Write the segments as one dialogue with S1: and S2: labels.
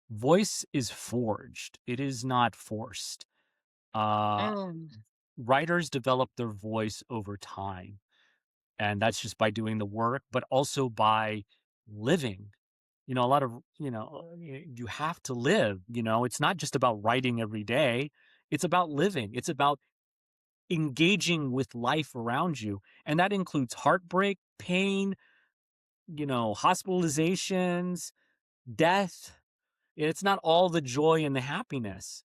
S1: voice is forged. It is not forced. Uh,
S2: Mm.
S1: Writers develop their voice over time, and that's just by doing the work, but also by living. A lot of you have to live. It's not just about writing every day. It's about living. It's about engaging with life around you, and that includes heartbreak, pain, hospitalizations, death. It's not all the joy and the happiness.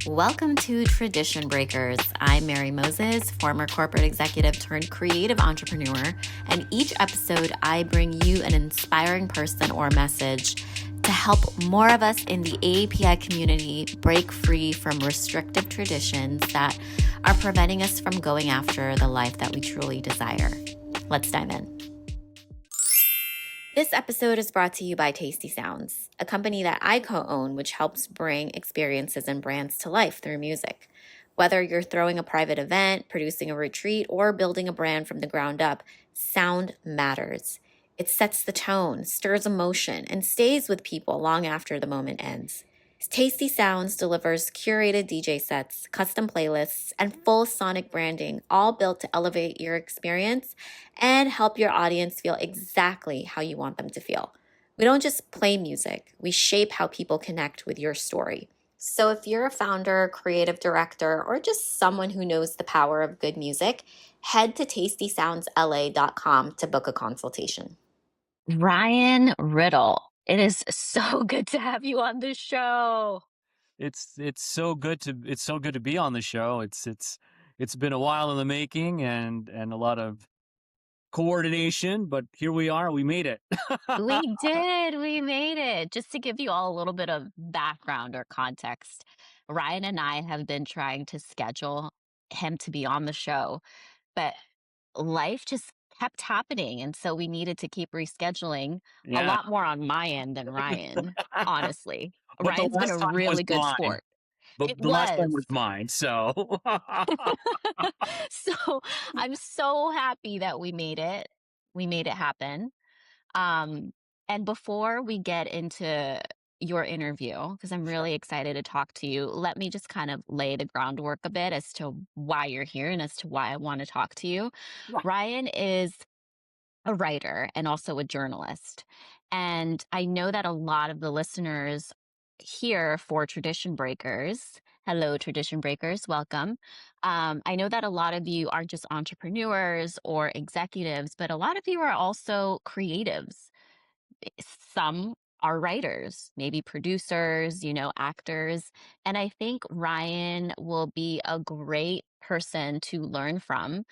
S2: Welcome to Tradition Breakers. I'm Mary Moses, former corporate executive turned creative entrepreneur, and each episode I bring you an inspiring person or message to help more of us in the AAPI community break free from restrictive traditions that are preventing us from going after the life that we truly desire. Let's dive in. This episode is brought to you by Tasty Sounds, a company that I co own, which helps bring experiences and brands to life through music. Whether you're throwing a private event, producing a retreat, or building a brand from the ground up, sound matters. It sets the tone, stirs emotion, and stays with people long after the moment ends. Tasty Sounds delivers curated DJ sets, custom playlists, and full sonic branding, all built to elevate your experience and help your audience feel exactly how you want them to feel. We don't just play music, we shape how people connect with your story. So if you're a founder, creative director, or just someone who knows the power of good music, head to tastysoundsla.com to book a consultation. Ryan Riddle, it is so good to have you on the show.
S1: It's so good to be on the show. It's been a while in the making, and a lot of coordination, but here we are. We made it.
S2: We did. We made it. Just to give you all a little bit of background or context, Ryan and I have been trying to schedule him to be on the show, but life just kept happening. And so we needed to keep rescheduling a
S1: Yeah.
S2: lot more on my end than Ryan, honestly.
S1: But the
S2: Ryan's been
S1: last
S2: a
S1: time was
S2: really good
S1: mine.
S2: sport.
S1: But
S2: It
S1: the last time
S2: was.
S1: was mine. So
S2: So I'm so happy that we made it. We made it happen. Um, and before we get into your interview, because I'm
S1: sure.
S2: really excited to talk to you, let me just kind of lay the groundwork a bit as to why you're here and as to why I want to talk to you.
S1: Yeah.
S2: Ryan is a writer and also a journalist. And I know that a lot of the listeners here for Tradition Breakers, hello, Tradition Breakers, welcome. I know that a lot of you are just entrepreneurs or executives, but a lot of you are also creatives. Some are writers, maybe producers, actors. And I think Ryan will be a great person to learn from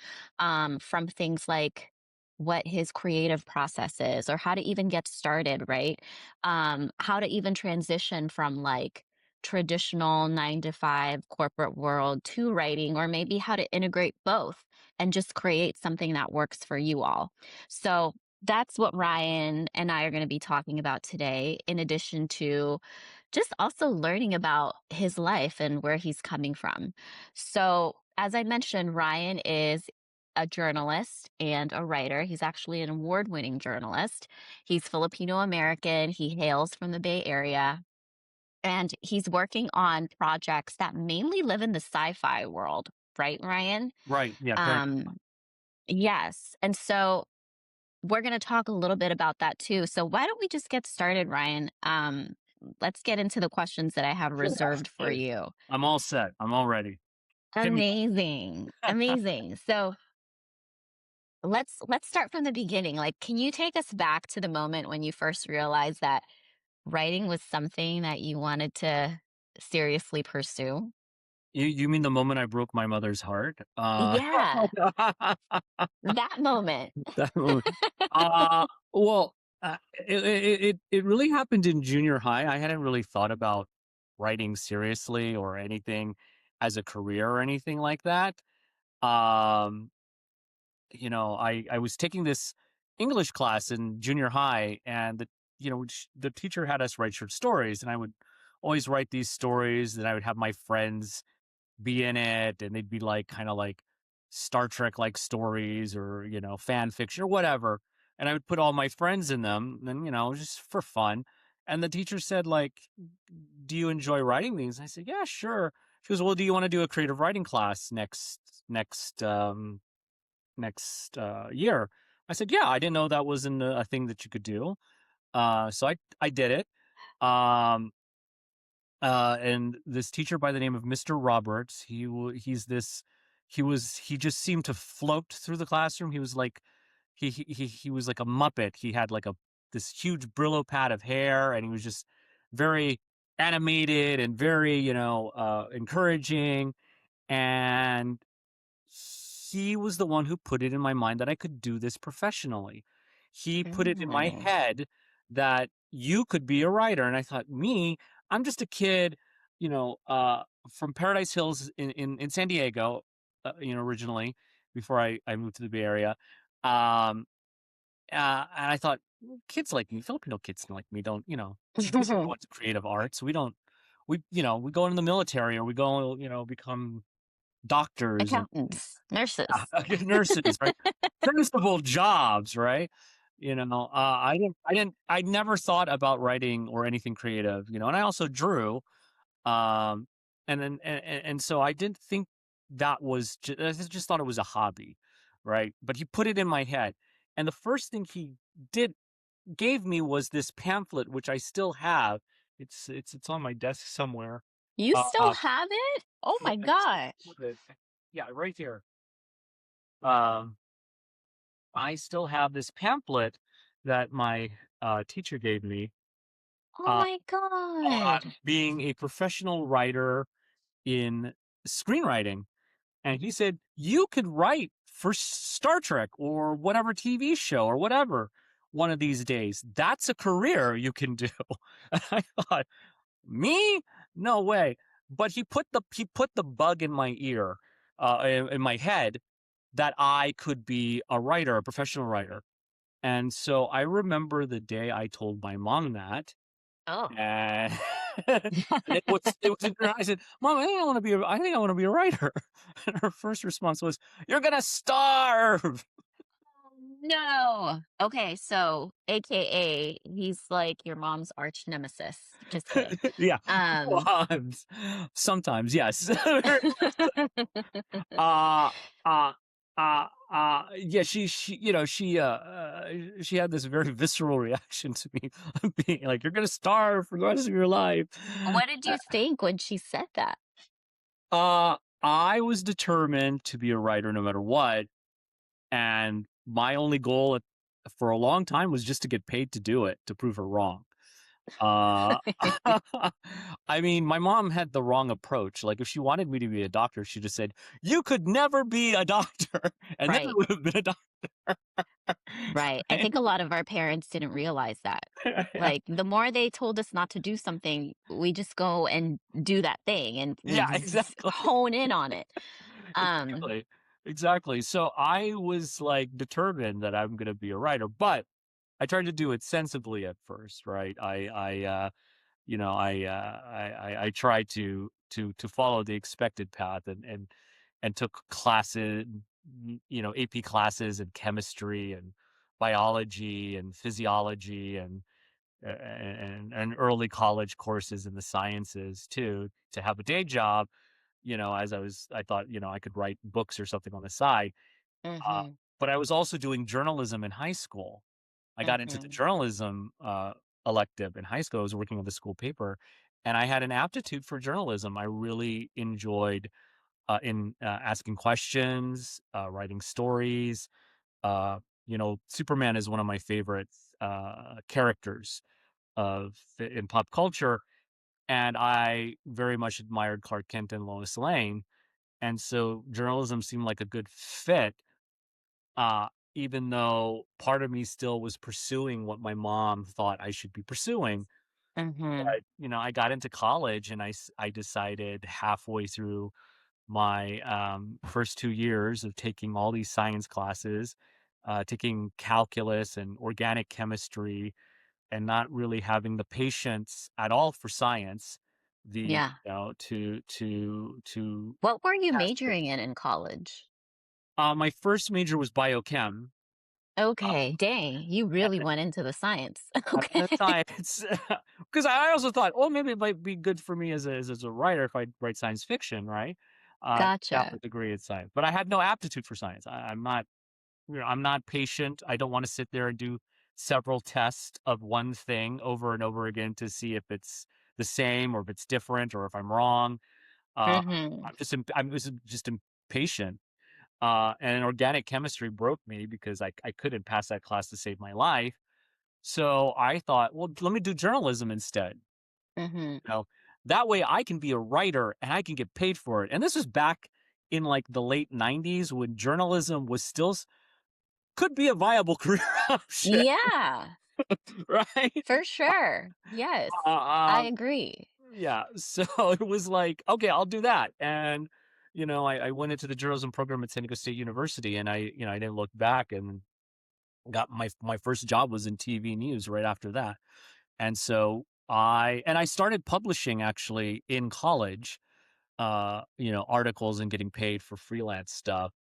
S2: things like what his creative process is or how to even get started, right? How to even transition from like traditional 9 to 5 corporate world to writing, or maybe how to integrate both and just create something that works for you all. So, that's what Ryan and I are going to be talking about today, in addition to just also learning about his life and where he's coming from. So, as I mentioned, Ryan is a journalist and a writer. He's actually an award winning journalist. He's Filipino American. He hails from the Bay Area. And he's working on projects that mainly live in the sci fi world, right, Ryan?
S1: Right. Yeah. Very.
S2: Um, yes. And so we're going to talk a little bit about that too. So why don't we just get started, Ryan? Let's get into the questions that I have
S1: Sure.
S2: reserved for
S1: Absolutely.
S2: you.
S1: I'm all set. I'm all ready. Hit me.
S2: Amazing. Amazing. So let's start from the beginning. Like, can you take us back to the moment when you first realized that writing was something that you wanted to seriously pursue?
S1: You mean the moment I broke my mother's heart?
S2: Yeah, that moment.
S1: That moment. Uh, well, it really happened in junior high. I hadn't really thought about writing seriously or anything as a career or anything like that. Um, I was taking this English class in junior high, and the teacher had us write short stories, and I would always write these stories, and I would have my friends be in it, and they'd be like kind of like Star Trek like stories, or fan fiction or whatever. And I would put all my friends in them, and just for fun. And the teacher said, like, "Do you enjoy writing these?" I said, "Yeah, sure." She goes, "Well, do you want to do a creative writing class next year?" I said, "Yeah." I didn't know that was a thing that you could do. So I did it. Um, and this teacher by the name of Mr. Roberts, he just seemed to float through the classroom. He was like he was like a Muppet. He had like a this huge Brillo pad of hair, and he was just very animated and very, encouraging. And he was the one who put it in my mind that I could do this professionally. He put it in my
S2: Mm.
S1: head that you could be a writer. And I thought, me, I'm just a kid, you know, uh, from Paradise Hills in San Diego, originally before I moved to the Bay Area. Um, and I thought, kids like me, Filipino kids like me, we don't go into creative arts. We go into the military, or we go, become doctors and
S2: Accountants, nurses.
S1: nurses, right? Sensible jobs, right? I never thought about writing or anything creative, and I also drew. Um, and so I didn't think that was I just thought it was a hobby, right? But he put it in my head. And the first thing he did gave me was this pamphlet, which I still have. It's on my desk somewhere.
S2: You still
S1: Uh,
S2: have it? Oh
S1: yeah,
S2: my
S1: I still
S2: gosh.
S1: have it. Yeah, right here. Um, I still have this pamphlet that my teacher gave me
S2: Oh
S1: uh,
S2: my
S1: on
S2: god.
S1: being a professional writer in screenwriting. And he said, "You could write for Star Trek or whatever TV show or whatever one of these days. That's a career you can do." And I thought, me? No way. But he put the bug in my ear, in my head, that I could be a writer, a professional writer. And so I remember the day I told my mom that,
S2: Oh.
S1: and and it was I said, "Mom, I think I wanna be a writer." And her first response was, "You're gonna starve."
S2: No. Okay, so AKA he's like your mom's arch nemesis. Just kidding.
S1: Yeah.
S2: Um
S1: Sometimes. Sometimes, yes. Very much so. Uh, uh, yeah, she had this very visceral reaction to me being like, "You're gonna starve for the rest of your life."
S2: what did
S1: Uh
S2: you think when she said that?
S1: Uh, I was determined to be a writer no matter what, and my only goal for a long time was just to get paid to do it, to prove her wrong. Uh, I mean, my mom had the wrong approach. Like, if she wanted me to be a doctor, she just said, "You could never be a doctor," and then I
S2: Right.
S1: would have been a doctor.
S2: Right. I
S1: Right?
S2: think a lot of our parents didn't realize that. Like the more they told us not to do something, we just go and do that thing and we
S1: Yeah,
S2: just
S1: exactly.
S2: hone in on it. Um
S1: Exactly. Exactly. So I was like determined that I'm gonna be a writer, but I tried to do it sensibly at first, right? I tried to follow the expected path, and took classes, AP classes in chemistry and biology and physiology, and early college courses in the sciences too, to have a day job. As I thought, I could write books or something on the side. Uh,
S2: mhm.
S1: but I was also doing journalism in high school. I got into the
S2: Mhm.
S1: journalism elective in high school. I was working on the school paper, and I had an aptitude for journalism. I really enjoyed in asking questions, writing stories. Superman is one of my favorite characters in pop culture, and I very much admired Clark Kent and Lois Lane, and so journalism seemed like a good fit. Even though part of me still was pursuing what my mom thought I should be pursuing.
S2: Mhm.
S1: But, I got into college, and I decided halfway through my, first 2 years of taking all these science classes, taking calculus and organic chemistry, and not really having the patience at all for science,
S2: Yeah.
S1: to
S2: What were you
S1: pass the
S2: majoring in college?
S1: my first major was biochem.
S2: Okay, dang, you really went into the science.
S1: I
S2: Okay.
S1: went to science because I also thought, oh, maybe it might be good for me as a writer if I write science fiction, right? Have a
S2: Gotcha.
S1: degree in science, but I had no aptitude for science. I'm not, I'm not patient. I don't want to sit there and do several tests of one thing over and over again to see if it's the same or if it's different or if I'm wrong. Uh,
S2: Mhm.
S1: I'm just impatient. And organic chemistry broke me because I couldn't pass that class to save my life. So I thought, well, let me do journalism instead.
S2: Mhm.
S1: You know, that way I can be a writer and I can get paid for it. And this was back in like the late '90s when journalism was still could be a viable career option,
S2: Yeah,
S1: right?
S2: for sure. Yes,
S1: Uh,
S2: I
S1: um,
S2: agree.
S1: yeah. So it was like, okay, I'll do that. And I went into the journalism program at San Diego State University, and I didn't look back and got my first job was in TV news right after that. And so I started publishing actually in college, articles and getting paid for freelance stuff.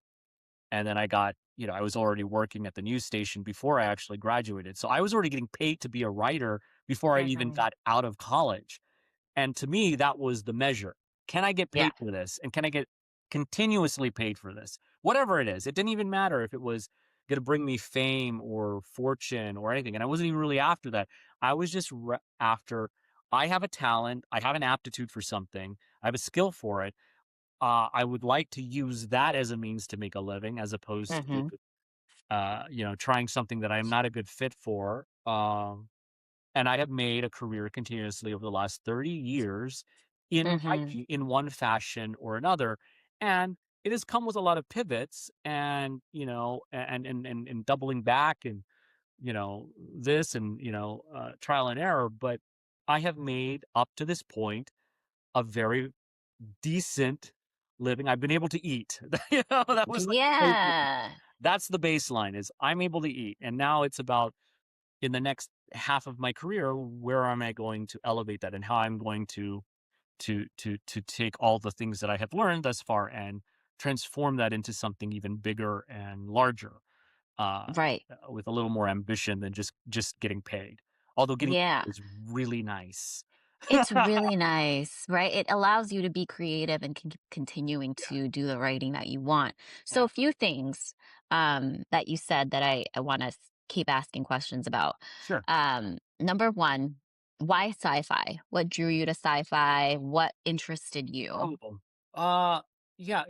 S1: And then I was already working at the news station before I actually graduated. So I was already getting paid to be a writer before I even
S2: Mhm.
S1: got out of college. And to me, that was the measure. Can I get
S2: Yeah.
S1: paid for this? And can I get continuously paid for this? Whatever it is. It didn't even matter if it was going to bring me fame or fortune or anything. And I wasn't even really after that. I was just after I have a talent, I have an aptitude for something, I have a skill for it. I would like to use that as a means to make a living as opposed to,
S2: Mhm.
S1: trying something that I'm not a good fit for. And I have made a career continuously over the last 30 years in
S2: Mhm.
S1: writing in one fashion or another. And it has come with a lot of pivots and, and doubling back and, this and, trial and error. But I have made up to this point a very decent living. I've been able to eat. That was like the baseline.
S2: Yeah.
S1: That's the baseline is I'm able to eat. And now it's about in the next half of my career, where am I going to elevate that and how I'm going to take all the things that I have learned thus far and transform that into something even bigger and larger,
S2: Right.
S1: with a little more ambition than just getting paid. Although getting
S2: Yeah.
S1: paid is really nice.
S2: It's really nice, right? It allows you to be creative and continuing
S1: Yeah,
S2: to do the writing that you want. So
S1: yeah,
S2: a few things that you said that I want to keep asking questions about.
S1: sure.
S2: Number one, why sci-fi? What drew you to sci-fi? What interested you?
S1: Oh, uh, yeah,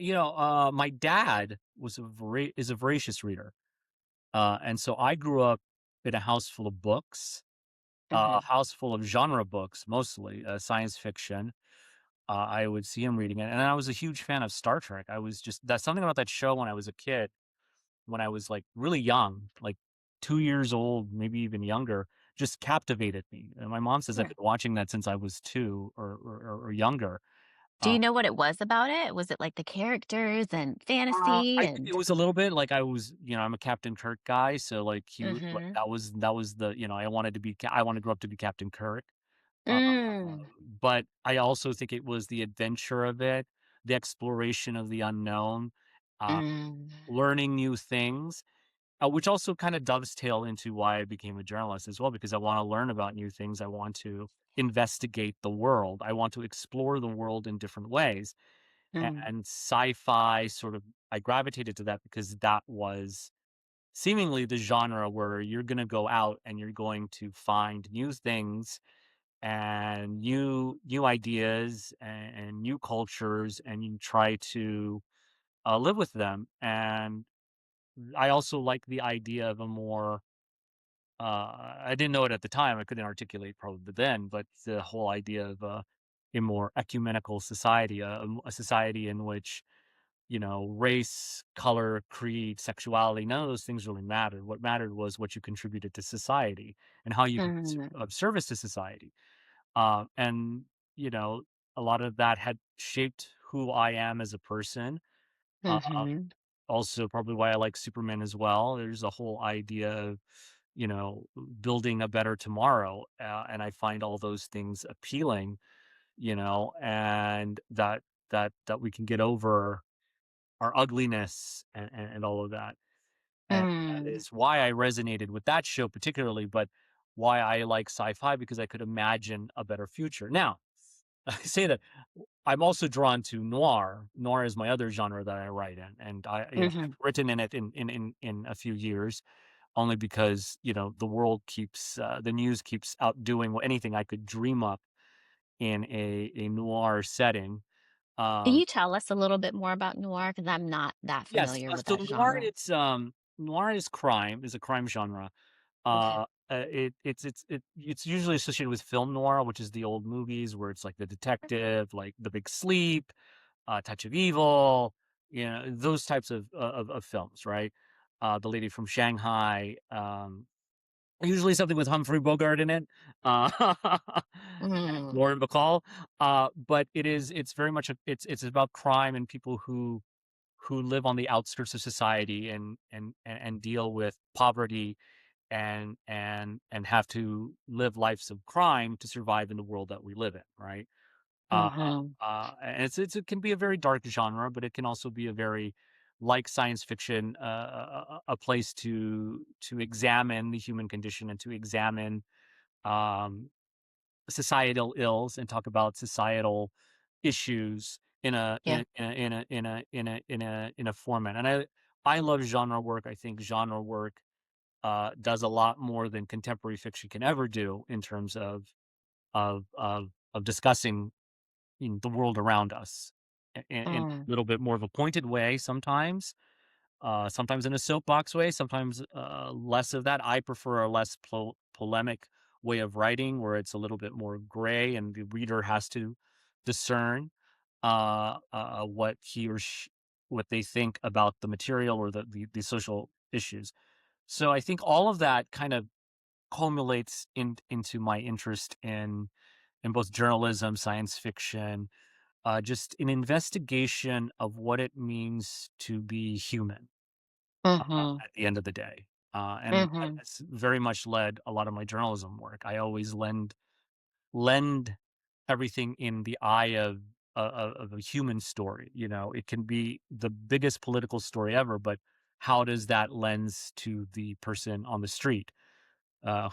S1: my dad is a voracious reader, and so I grew up in a house full of books, a
S2: Hmm.
S1: house full of genre books, mostly science fiction. I would see him reading it, and I was a huge fan of Star Trek. I was just that's something about that show when I was a kid, when I was like really young, like 2 years old, maybe even younger, just captivated me. And my mom says I've
S2: Sure.
S1: been watching that since I was two or younger.
S2: Do
S1: Uh,
S2: you know what it was about it? Was it like the characters and fantasy
S1: I think it
S2: and
S1: was a little bit like I was, I'm a Captain Kirk guy, so like like
S2: hmm
S1: that was the I wanted to be I want to grow up to be Captain Kirk. Uh,
S2: mm,
S1: but I also think it was the adventure of it, the exploration of the unknown, uh,
S2: mm,
S1: learning new things, which also kind of dovetail into why I became a journalist as well, because I want to learn about new things. I want to investigate the world. I want to explore the world in different ways.
S2: mm,
S1: And sci-fi sort of, I gravitated to that because that was seemingly the genre where you're going to go out and you're going to find new things and new ideas and new cultures, and you try to live with them. And I also like the idea of a more I didn't know it at the time. I couldn't articulate probably then, but the whole idea of a more ecumenical society, a society in which race, color, creed, sexuality, none of those things really mattered. What mattered was what you contributed to society and how you could be
S2: mm,
S1: of service to society. And you know, a lot of that had shaped who I am as a person. Uh,
S2: mhm,
S1: Also, probably why I like Superman as well. There's a whole idea of you know building a better tomorrow, and I find all those things appealing. And that we can get over our ugliness and all of that. and that
S2: Mm.
S1: is why I resonated with that show particularly, but why I like sci-fi because I could imagine a better future. Now, I say that I'm also drawn to noir. Noir is my other genre that I write in, and I've
S2: Mhm.
S1: written in it in a few years, only because the world keeps the news keeps outdoing anything I could dream up in a noir setting.
S2: Can
S1: Um,
S2: you tell us a little bit more about noir? Because I'm not that
S1: yes,
S2: familiar with
S1: so
S2: that genre.
S1: noir is crime, is a crime genre.
S2: Okay.
S1: It's usually associated with film noir, which is the old movies where it's like the detective, like The Big Sleep, Touch of Evil, those types of films, right? The Lady from Shanghai, usually something with Humphrey Bogart in it, and
S2: Mm.
S1: Lauren Bacall. But it's very much it's about crime and people who live on the outskirts of society and deal with poverty and have to live lives of crime to survive in the world that we live in, right? Uh,
S2: Mhm.
S1: and it can be a very dark genre, but it can also be a very like science fiction, a place to examine the human condition and to examine um, societal ills and talk about societal issues in a
S2: Yeah.
S1: in a format. And I love genre work. I think genre work does a lot more than contemporary fiction can ever do in terms of discussing the world around us in a
S2: Mm.
S1: little bit more of a pointed way sometimes, sometimes in a soapbox way, sometimes less of that. I prefer a less polemic way of writing where it's a little bit more gray and the reader has to discern what what they think about the material or the social issues. So I think all of that kind of culminates into my interest in both journalism, science fiction, just an investigation of what it means to be human
S2: Mhm.
S1: at the end of the day. And
S2: Mhm.
S1: that's very much led a lot of my journalism work. I always lend everything in the eye of a human story. It can be the biggest political story ever, but how does that lens to the person on the street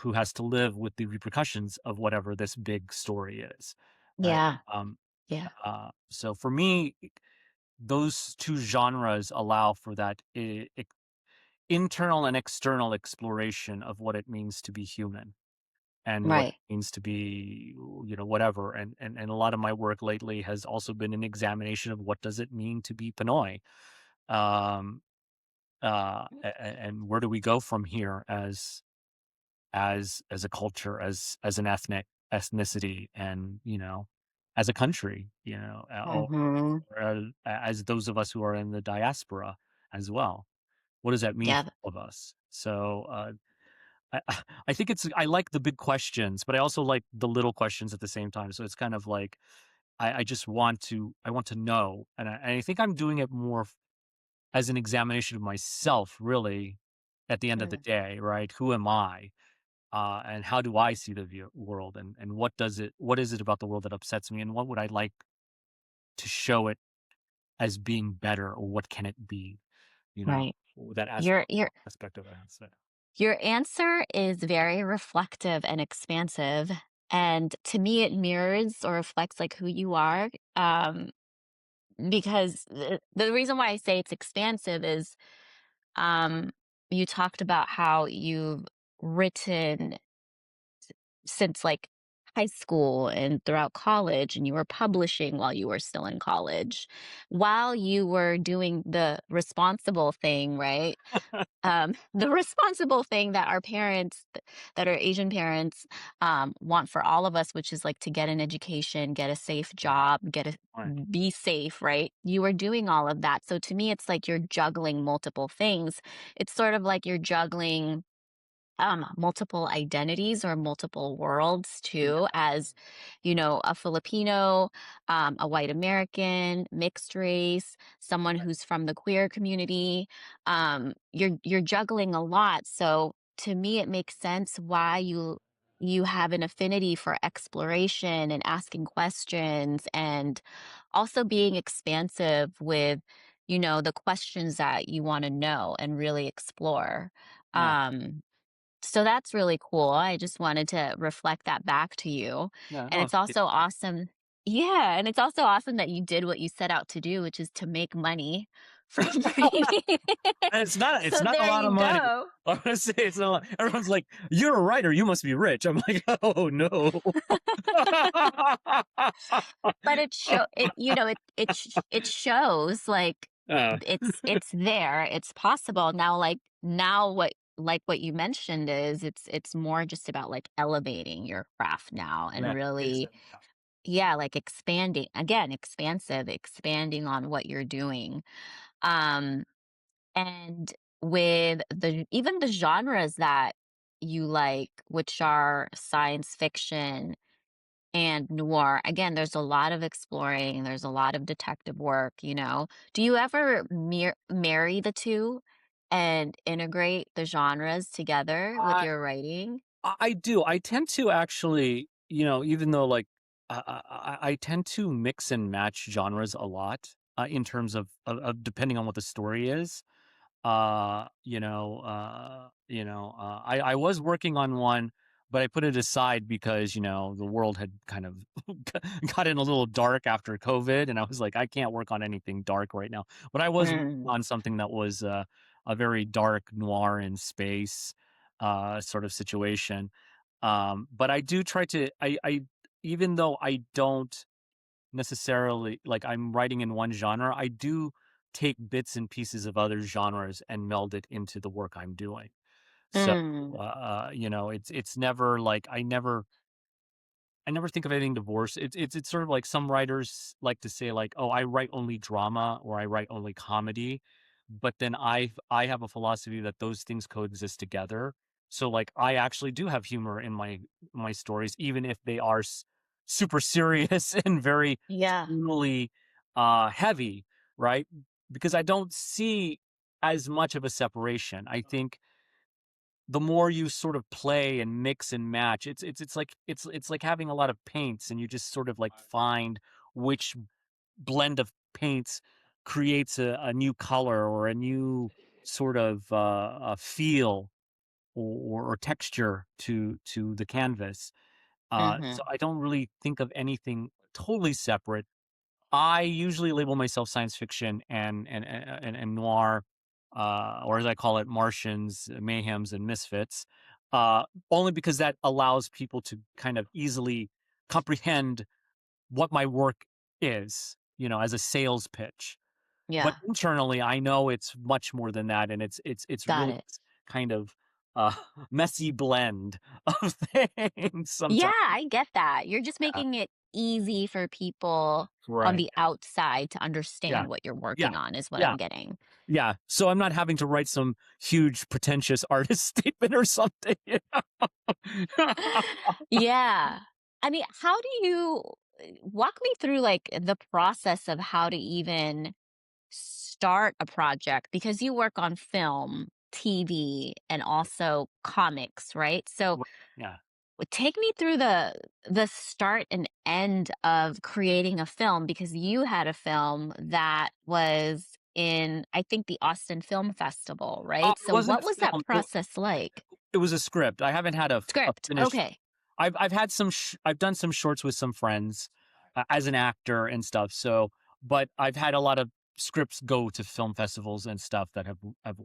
S1: who has to live with the repercussions of whatever this big story is, right?
S2: Yeah.
S1: Um,
S2: Yeah.
S1: so for me, those two genres allow for that internal and external exploration of what it means to be human and what it
S2: Right.
S1: means to be, whatever. And a lot of my work lately has also been an examination of what does it mean to be Pinoy, um, and where do we go from here as a culture, as an ethnicity, and as a country,
S2: Mhm.
S1: or as those of us who are in the diaspora as well. What does that mean for
S2: Yeah.
S1: all of us? So I I think I like the big questions, but I also like the little questions at the same time. So it's kind of like I just want to know, and I think I'm doing it more as an examination of myself, really, at the end of the
S2: Mm.
S1: day, right? Who am I? And how do I see the world, and what is it about the world that upsets me, and what would I like to show it as being better, or what can it be?
S2: Right.
S1: That
S2: Your your
S1: aspect of it. So,
S2: your answer is very reflective and expansive, and to me, it mirrors or reflects like who you are. Because the reason why I say it's expansive is, um, you talked about how you've written since like high school and throughout college, and you were publishing while you were still in college, while you were doing the responsible thing, right? The responsible thing that our parents, that are Asian parents, want for all of us, which is like to get an education, get a safe job,
S1: right.
S2: be safe, right? You are doing all of that. So to me, it's like you're juggling multiple things. It's sort of like you're juggling multiple identities or multiple worlds too,
S1: Yeah,
S2: as a Filipino, a white American, mixed race, someone who's from the queer community. You're juggling a lot. So to me, it makes sense why you have an affinity for exploration and asking questions and also being expansive with the questions that you want to know and really explore.
S1: Yeah.
S2: Um, so that's really cool. I just wanted to reflect that back to you.
S1: Yeah.
S2: And
S1: Oh,
S2: it's also awesome. Yeah. And it's also awesome that you did what you set out to do, which is to make money from writing.
S1: it's
S2: So
S1: not a
S2: there
S1: lot of
S2: you
S1: money.
S2: go.
S1: I'm gonna say it's not a lot. Everyone's like, "You're a writer. You must be rich." I'm like, "Oh no."
S2: But it shows like
S1: uh,
S2: it's there, it's possible. Now what you mentioned is it's more just about like elevating your craft now and
S1: yeah,
S2: really,
S1: exactly.
S2: yeah, like expanding, again, expanding on what you're doing. Um and with the even the genres that you like, which are science fiction and noir, again, there's a lot of exploring, there's a lot of detective work, you know? Do you ever marry the 2 and integrate the genres together with
S1: I
S2: your writing?
S1: I do. I tend to actually, even though like I tend to mix and match genres a lot in terms of depending on what the story is. I was working on one, but I put it aside because, the world had kind of gotten a little dark after COVID. And I was like, I can't work on anything dark right now. But I was working
S2: Mm,
S1: on something that was a very dark noir in space sort of situation. But I do try to, even though I don't necessarily like I'm writing in one genre, I do take bits and pieces of other genres and meld it into the work I'm doing. So,
S2: mm,
S1: it's never like I never think of anything divorced. It's sort of like some writers like to say like, "Oh, I write only drama or I write only comedy." But then I have a philosophy that those things coexist together. So like I actually do have humor in my stories even if they are super serious and very
S2: yeah,
S1: tonally heavy, right? Because I don't see as much of a separation. I think the more you sort of play and mix and match, it's like having a lot of paints and you just sort of like find which blend of paints creates a new color or a new sort of feel or texture to the canvas. So
S2: mhm,
S1: I don't really think of anything totally separate. I usually label myself science fiction and noir, or as I call it, Martians, mayhems, and misfits, only because that allows people to kind of easily comprehend what my work is, as a sales pitch. But
S2: yeah,
S1: internally, I know it's much more than that, and it's
S2: got
S1: really
S2: it.
S1: this kind of uh, messy blend of things
S2: Yeah,
S1: sometimes.
S2: I get that. You're just
S1: Yeah,
S2: making it easy for people on
S1: right.
S2: the outside to
S1: Yeah,
S2: understand what you're
S1: yeah,
S2: working on is what
S1: yeah.
S2: I'm getting.
S1: Yeah, so I'm not having to write some huge pretentious artist statement or something.
S2: Yeah. I mean, how do you walk me through like the process of how to even start a project because you work on film, TV, and also comics, right? So
S1: Right, yeah.
S2: take me through the start and end of creating a film because you had a film that was in I think the Austin Film Festival, right?
S1: It
S2: So
S1: wasn't
S2: what
S1: a
S2: was that
S1: film,
S2: process like?
S1: it was a script. I haven't had a
S2: Script.
S1: finished.
S2: Okay.
S1: I've had I've done some shorts with some friends, as an actor and stuff, but I've had a lot of scripts go to film festivals and stuff that have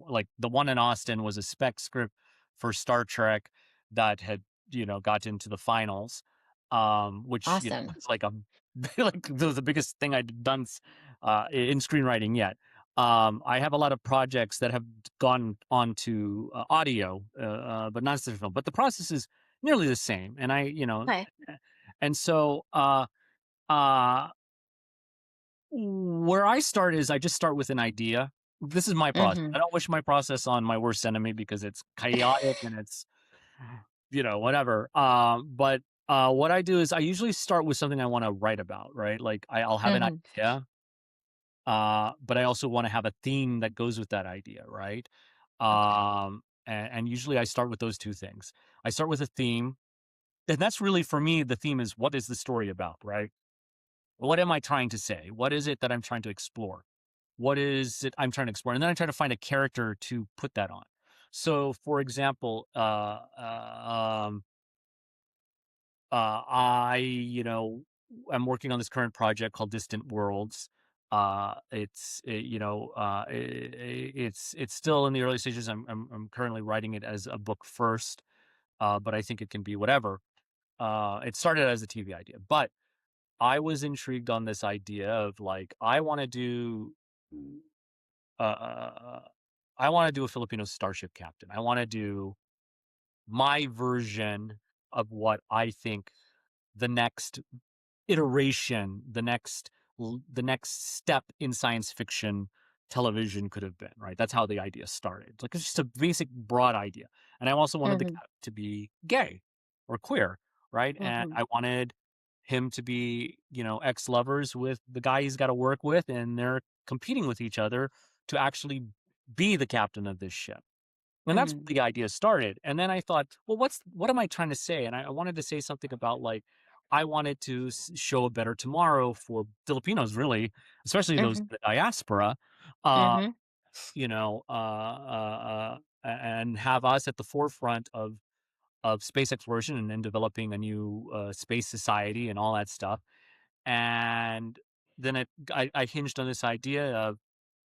S1: like, the one in Austin was a spec script for Star Trek that had, got into the finals, which,
S2: Awesome.
S1: was like a like the biggest thing I'd done in screenwriting yet. I have a lot of projects that have gone on to audio, but not to film. But the process is nearly the same, and
S2: Okay.
S1: and so uh, where I start is I just start with an idea. This is my process. I
S2: Mhm.
S1: don't wish my process on my worst enemy because it's chaotic and it's whatever. But what I do is I usually start with something I want to write about, right? Like I'll have an
S2: Mhm.
S1: idea, but I also want to have a theme that goes with that idea, right?
S2: Okay.
S1: And usually I start with those two things. I start with a theme, and that's really for me. The theme is, what is the story about, right? What am I trying to say? What is it that I'm trying to explore? what is it I'm trying to explore? And then I try to find a character to put that on. So, for example, I'm working on this current project called Distant Worlds. It's still in the early stages. I'm currently writing it as a book first, but I think it can be whatever. It started as a TV idea, but I was intrigued on this idea of like uh, uh, uh, I want to do a Filipino starship captain. I want to do my version of what I think the next iteration, the next step in science fiction television could have been, right? That's how the idea started. Like, it's just a basic broad idea. And I also wanted the
S2: Mhm,
S1: cat to be gay or queer, right? And
S2: mhm,
S1: I wanted him to be, ex-lovers with the guy he's gotta work with, and they're competing with each other to actually be the captain of this ship. And that's
S2: mhm,
S1: where the idea started, and then I thought, "Well, what am I trying to say?" And I wanted to say something about, like, I wanted to show a better tomorrow for Filipinos, really, especially those in
S2: mhm,
S1: the diaspora, uh,
S2: mhm.
S1: and have us at the forefront of space exploration and then developing a new, space society and all that stuff, and then I hinged on this idea of,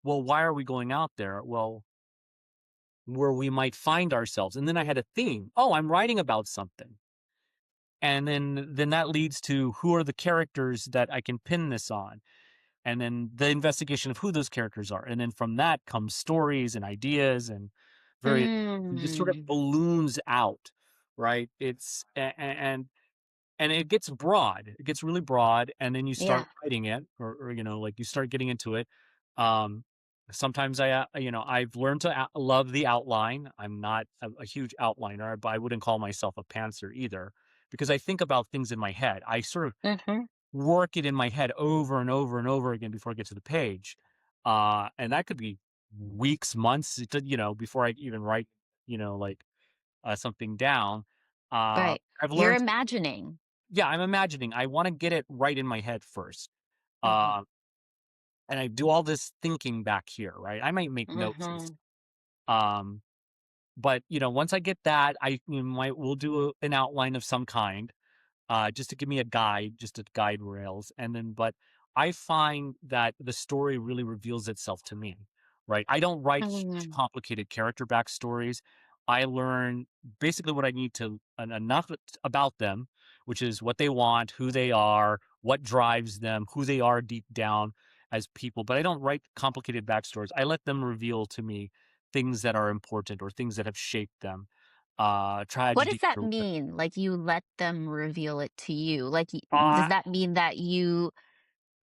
S1: "Well, why are we going out there?" Well, where we might find ourselves. And then I had a theme. Oh, I'm writing about something. And then that leads to who are the characters that I can pin this on? And then the investigation of who those characters are. And then from that comes stories and ideas and very it just sort of
S2: Mm.
S1: balloons out, right? And it gets broad. It gets really broad, and then you start
S2: Yeah.
S1: writing it, or like you start getting into it. Um, sometimes I've learned to love the outline. I'm not a huge outliner, but I wouldn't call myself a pantser either, because I think about things in my head. I sort of
S2: Mhm.
S1: work it in my head over and over and over again before I get to the page, and that could be weeks, months, before I even write, like something down.
S2: Right.
S1: I've
S2: You're
S1: learned
S2: imagining.
S1: yeah, I'm imagining. I wanna get it right in my head first.
S2: Mhm,
S1: Uh, and I do all this thinking back here, right? I might make notes and
S2: mhm,
S1: um, but, once I get that, we'll do an outline of some kind, just to give me a guide, just a guide rails. And then, but I find that the story really reveals itself to me, right? I don't write huge,
S2: mhm.
S1: complicated character backstories. I learn basically what I need to enough about them, which is what they want, who they are, what drives them, who they are deep down as people. But I don't write complicated backstories. I let them reveal to me things that are important or things that have shaped them,
S2: What does
S1: tragedy
S2: that
S1: or
S2: mean? Like, you let them reveal it to you? Like, does
S1: uh,
S2: that mean that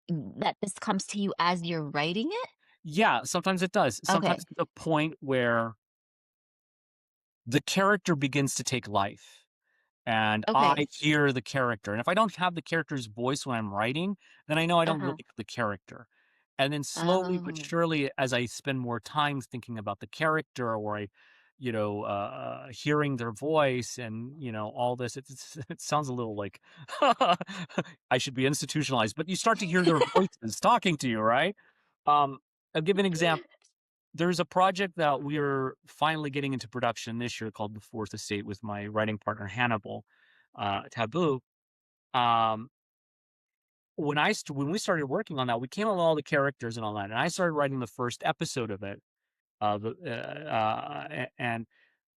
S2: that this comes to you as you're writing it?
S1: yeah, sometimes it does. Sometimes
S2: Okay,
S1: to the point where the character begins to take life, and I
S2: okay.
S1: hear the character, and if I don't have the character's voice when I'm writing, then I know I don't
S2: Uh-huh.
S1: really have the character. And then slowly but
S2: Oh.
S1: surely, as I spend more time thinking about the character, or hearing their voice, and all this, it sounds a little like I should be institutionalized, but you start to hear their voices talking to you, right? I'll give an example. There's a project that we're finally getting into production this year called The Fourth Estate with my writing partner Hannibal, Taboo. Um, when we started working on that, we came up with all the characters and all that, and I started writing the first episode of it. And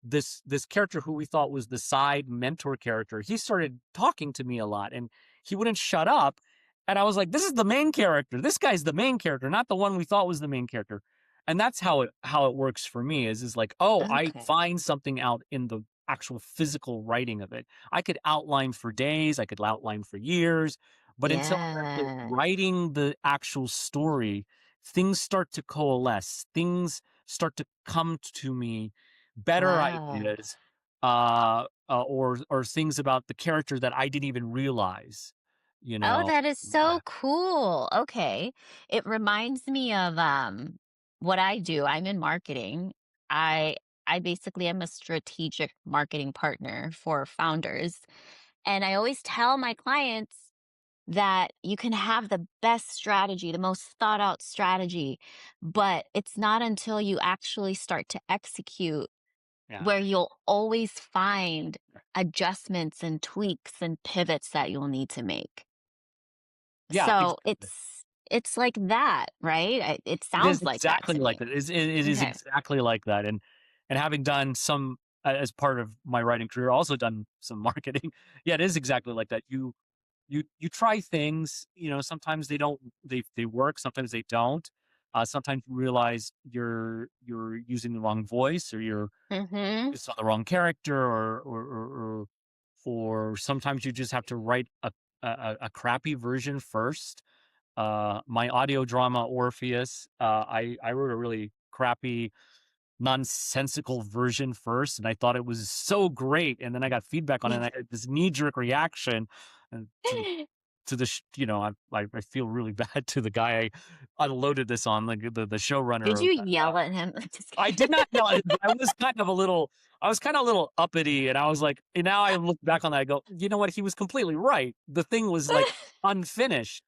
S1: this character who we thought was the side mentor character, he started talking to me a lot, and he wouldn't shut up. And I was like, "This is the main character. This guy's the main character, not the one we thought was the main character." And that's how it works for me is like, oh, I
S2: Okay.
S1: find something out in the actual physical writing of it. I could outline for days, I could outline for years, but until I'm actually
S2: Yeah.
S1: writing the actual story, things start to coalesce. Things start to come to me, better
S2: Wow.
S1: ideas, or things about the character that I didn't even realize, you
S2: Oh,
S1: know?
S2: that is
S1: Uh,
S2: so cool. Okay. It reminds me of what I do. I'm in marketing. I I basically am a strategic marketing partner for founders. And I always tell my clients that you can have the best strategy, the most thought out strategy, but it's not until you actually start to execute
S1: Yeah.
S2: where you'll always find adjustments and tweaks and pivots that you'll need to make.
S1: Yeah,
S2: So
S1: exactly.
S2: it's like that, right? It
S1: It is
S2: sounds like that
S1: exactly
S2: to
S1: like
S2: me.
S1: that. It is
S2: Okay.
S1: exactly like that, and having done some as part of my writing career, also done some marketing. Yeah, it is exactly like that. You try things, sometimes they work, sometimes they don't. Sometimes you realize you're using the wrong voice, or you're
S2: Mhm.
S1: it's not the wrong character, or sometimes you just have to write a crappy version first. My audio drama Orpheus, I wrote a really crappy, nonsensical version first, and I thought it was so great, and then I got feedback on it, and I had this knee jerk reaction, and I feel really bad to the guy I unloaded this on, like the
S2: Did
S1: showrunner
S2: you
S1: of that.
S2: yell at him? Just
S1: I did
S2: kidding.
S1: not know. I was kind of a little uppity, and I was like, and now I look back on that, I go, you know what? He was completely right. The thing was like unfinished.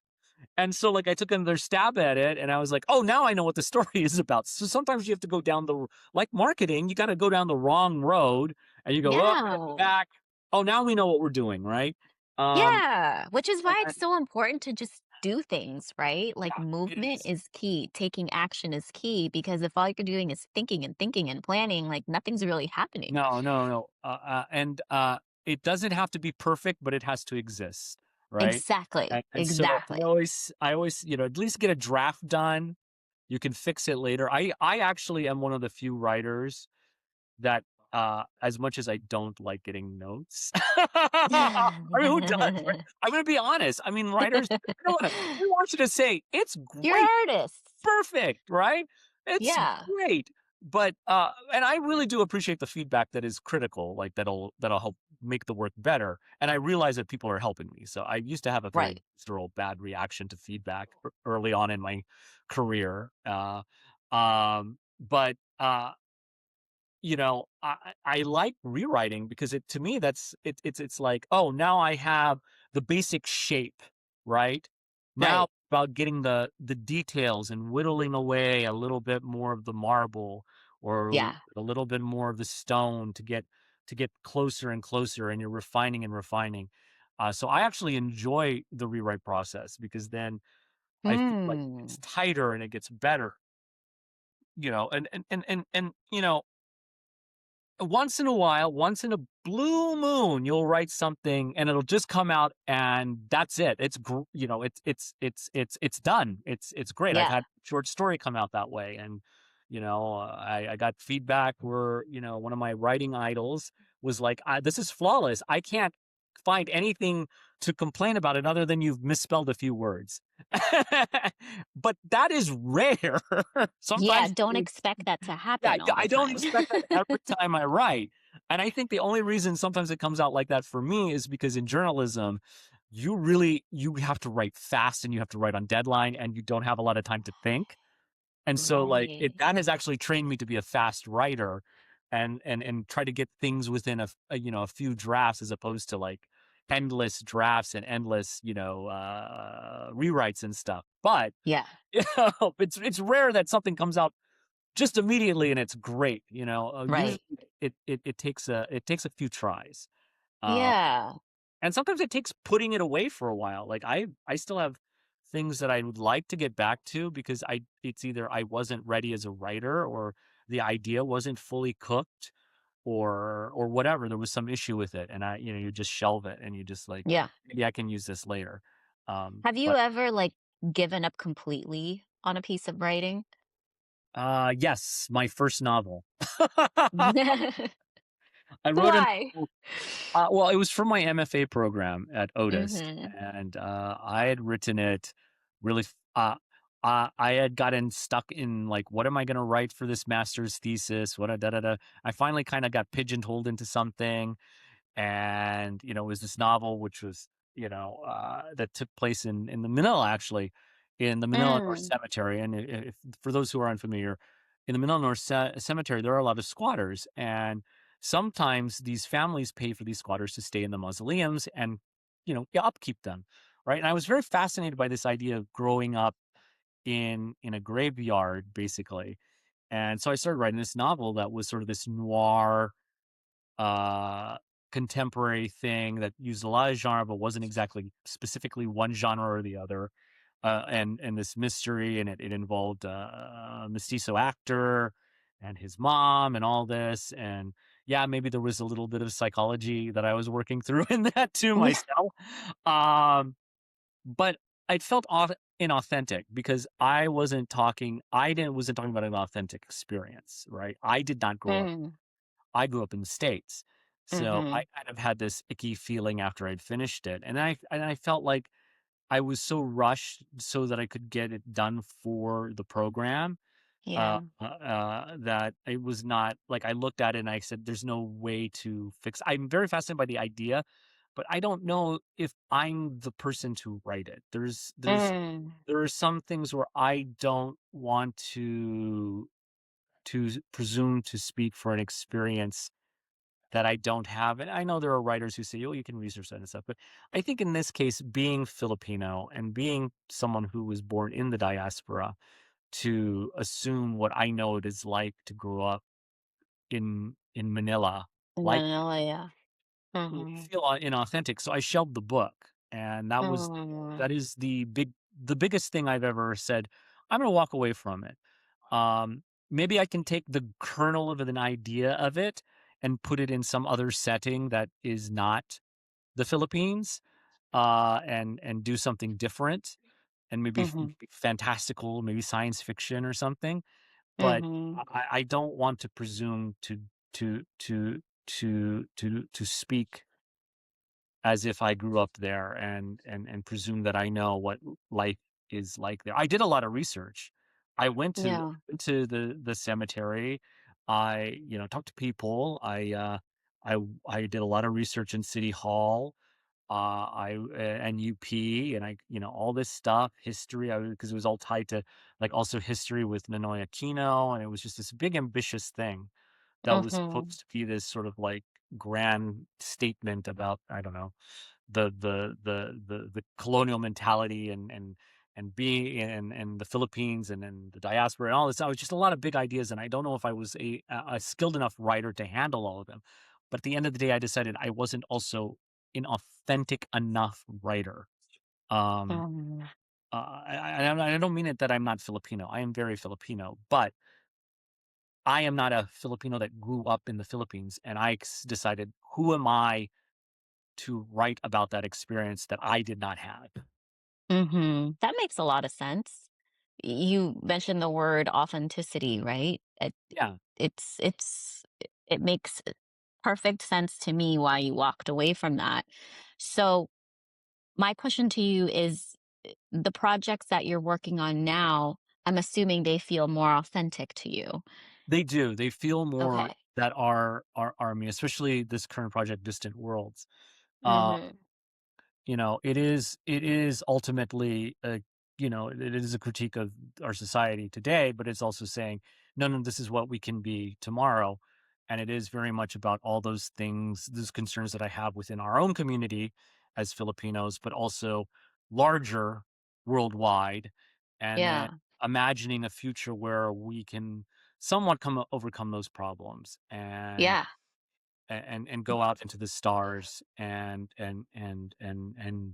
S1: And so, like, I took another stab at it, and I was like, "Oh, now I know what the story is about." So sometimes you have to go down like marketing, you gotta go down the wrong road, and you go, "Oh, I'm gonna go
S2: Yeah.
S1: back. Oh, now we know what we're doing, right?" Um,
S2: Yeah, which is
S1: and
S2: why
S1: then
S2: it's so important to just do things, right? Like
S1: yeah, it
S2: movement
S1: is.
S2: is key, taking action is key because if all you're doing is thinking and planning, like nothing's really happening.
S1: No, no, no, and, it doesn't have to be perfect, but it has to exist, right?
S2: Exactly.
S1: And so
S2: Exactly.
S1: I always, at least get a draft done. You can fix it later. I actually am one of the few writers that, as much as I don't like getting notes, I mean, who does, right? I'm gonna be honest. I mean, writers, they want you to say, "It's
S2: You're
S1: great,
S2: artists.
S1: perfect," right? It's
S2: Yeah.
S1: great. But, and I really do appreciate the feedback that is critical, like, that'll help make the work better, and I realize that people are helping me. So I used to have a very
S2: Right.
S1: visceral bad reaction to feedback early on in my career, but, I like rewriting because to me it's like, oh, now I have the basic shape, right? Now
S2: Right.
S1: it's about getting the details and whittling away a little bit more of the marble, or
S2: Yeah.
S1: a little bit more of the stone, to get closer and closer, and you're refining and refining. So I actually enjoy the rewrite process, because then I feel like it's
S2: Hmm.
S1: tighter and it gets better, and once in a while, once in a blue moon, you'll write something and it'll just come out, and that's it. It's done. It's great. I've
S2: Yeah.
S1: had short story come out that way, and I got feedback where one of my writing idols was like, "This is flawless. I can't find anything to complain about it other than you've misspelled a few words." But that is rare.
S2: Yeah.
S1: Sometimes
S2: Don't expect that to
S1: yeah,
S2: happen
S1: yeah,
S2: all the
S1: I don't
S2: time.
S1: expect that every time I write, and I think the only reason sometimes it comes out like that for me is because in journalism, you have to write fast, and you have to write on deadline, and you don't have a lot of time to think, and so, like, it
S2: Right.
S1: that has actually trained me to be a fast writer, and try to get things within a few drafts, as opposed to, like, endless drafts and endless, rewrites and stuff, but,
S2: Yeah.
S1: it's rare that something comes out just immediately and it's great, usually
S2: Right.
S1: it takes a few tries, uh,
S2: Yeah.
S1: and sometimes it takes putting it away for a while. Like, I still have things that I would like to get back to, because it's either I wasn't ready as a writer, or the idea wasn't fully cooked, or whatever. There was some issue with it, and you just shelve it, and you just like,
S2: Yeah.
S1: maybe I can use this later.
S2: Have you
S1: But
S2: ever like given up completely on a piece of writing?
S1: yes, my first novel. I wrote a
S2: Why?
S1: novel. Well, it was from my MFA program at Otis,
S2: Mhm.
S1: and, I had written it really I had gotten stuck in, like, what am I gonna write for this master's thesis? What a da da da. I finally kinda got pigeonholed into something, and it was this novel, which was that took place in the Manila, actually, in the Manila North
S2: Mm.
S1: Cemetery. And if for those who are unfamiliar, in the Manila North Cemetery, there are a lot of squatters, and sometimes these families pay for these squatters to stay in the mausoleums, and upkeep them. right? And I was very fascinated by this idea of growing up in a graveyard, basically. And so I started writing this novel that was sort of this noir, uh, contemporary thing that used a lot of genre, but wasn't exactly specifically one genre or the other. And this mystery, and it involved a mestizo actor and his mom and all this. And yeah, maybe there was a little bit of psychology that I was working through in that too myself. Um, but I felt inauthentic because I didn't wasn't talking about an authentic experience, right? I did not grow up.
S2: Mm,
S1: I grew up in the States. So I
S2: mhm.
S1: kind of had this icky feeling after I'd finished it. And I felt like I was so rushed so that I could get it done for the program,
S2: Yeah.
S1: that it was not like I looked at it and I said, "There's no way to fix." I'm very fascinated by the idea, but I don't know if I'm the person to write it.
S2: Mm,
S1: There are some things where I don't want to presume to speak for an experience that I don't have. And I know there are writers who say, "Oh, you can research that and stuff." But I think in this case, being Filipino and being someone who was born in the diaspora, to assume what I know it is like to grow up in Manila, like
S2: Manila, yeah.
S1: would
S2: Mhm.
S1: feel inauthentic. So I shelved the book, and
S2: Mm,
S1: that is the biggest thing I've ever said. I'm going to walk away from it. Maybe I can take the kernel of an idea of it and put it in some other setting that is not the Philippines, and do something different, and maybe
S2: mhm,
S1: fantastical, maybe science fiction or something. But
S2: mhm.
S1: I don't want to presume to to to speak as if I grew up there, and presume that I know what life is like there. I did a lot of research.
S2: Yeah.
S1: I went to the cemetery. I, talked to people. I I did a lot of research in City Hall. And UP, and all this stuff, history, because it was all tied to, like, also history with Ninoy Aquino, and it was just this big ambitious thing that was
S2: Mhm.
S1: supposed to be this sort of like grand statement about, I don't know, the colonial mentality, and being and the Philippines, and the diaspora and all this. I was just a lot of big ideas, and I don't know if I was a skilled enough writer to handle all of them. But at the end of the day, I decided I wasn't also an authentic enough writer. Um,
S2: Mm,
S1: I don't mean it that I'm not Filipino. I am very Filipino, but I am not a Filipino that grew up in the Philippines, and decided, who am I to write about that experience that I did not have?
S2: mhm. That makes a lot of sense. You mentioned the word authenticity, right?
S1: Yeah,
S2: It makes perfect sense to me why you walked away from that. So, my question to you is the projects that you're working on now, I'm assuming they feel more authentic to you.
S1: they do. They feel more
S2: Okay.
S1: that are me, especially this current project, Distant Worlds. Uh,
S2: Mhm.
S1: it is ultimately a it is a critique of our society today, but it's also saying, no, no, this is what we can be tomorrow. And it is very much about all those things, those concerns that I have within our own community as Filipinos, but also larger, worldwide. And then
S2: Yeah.
S1: imagining a future where we can somewhat overcome those problems,
S2: Yeah.
S1: and go out into the stars, and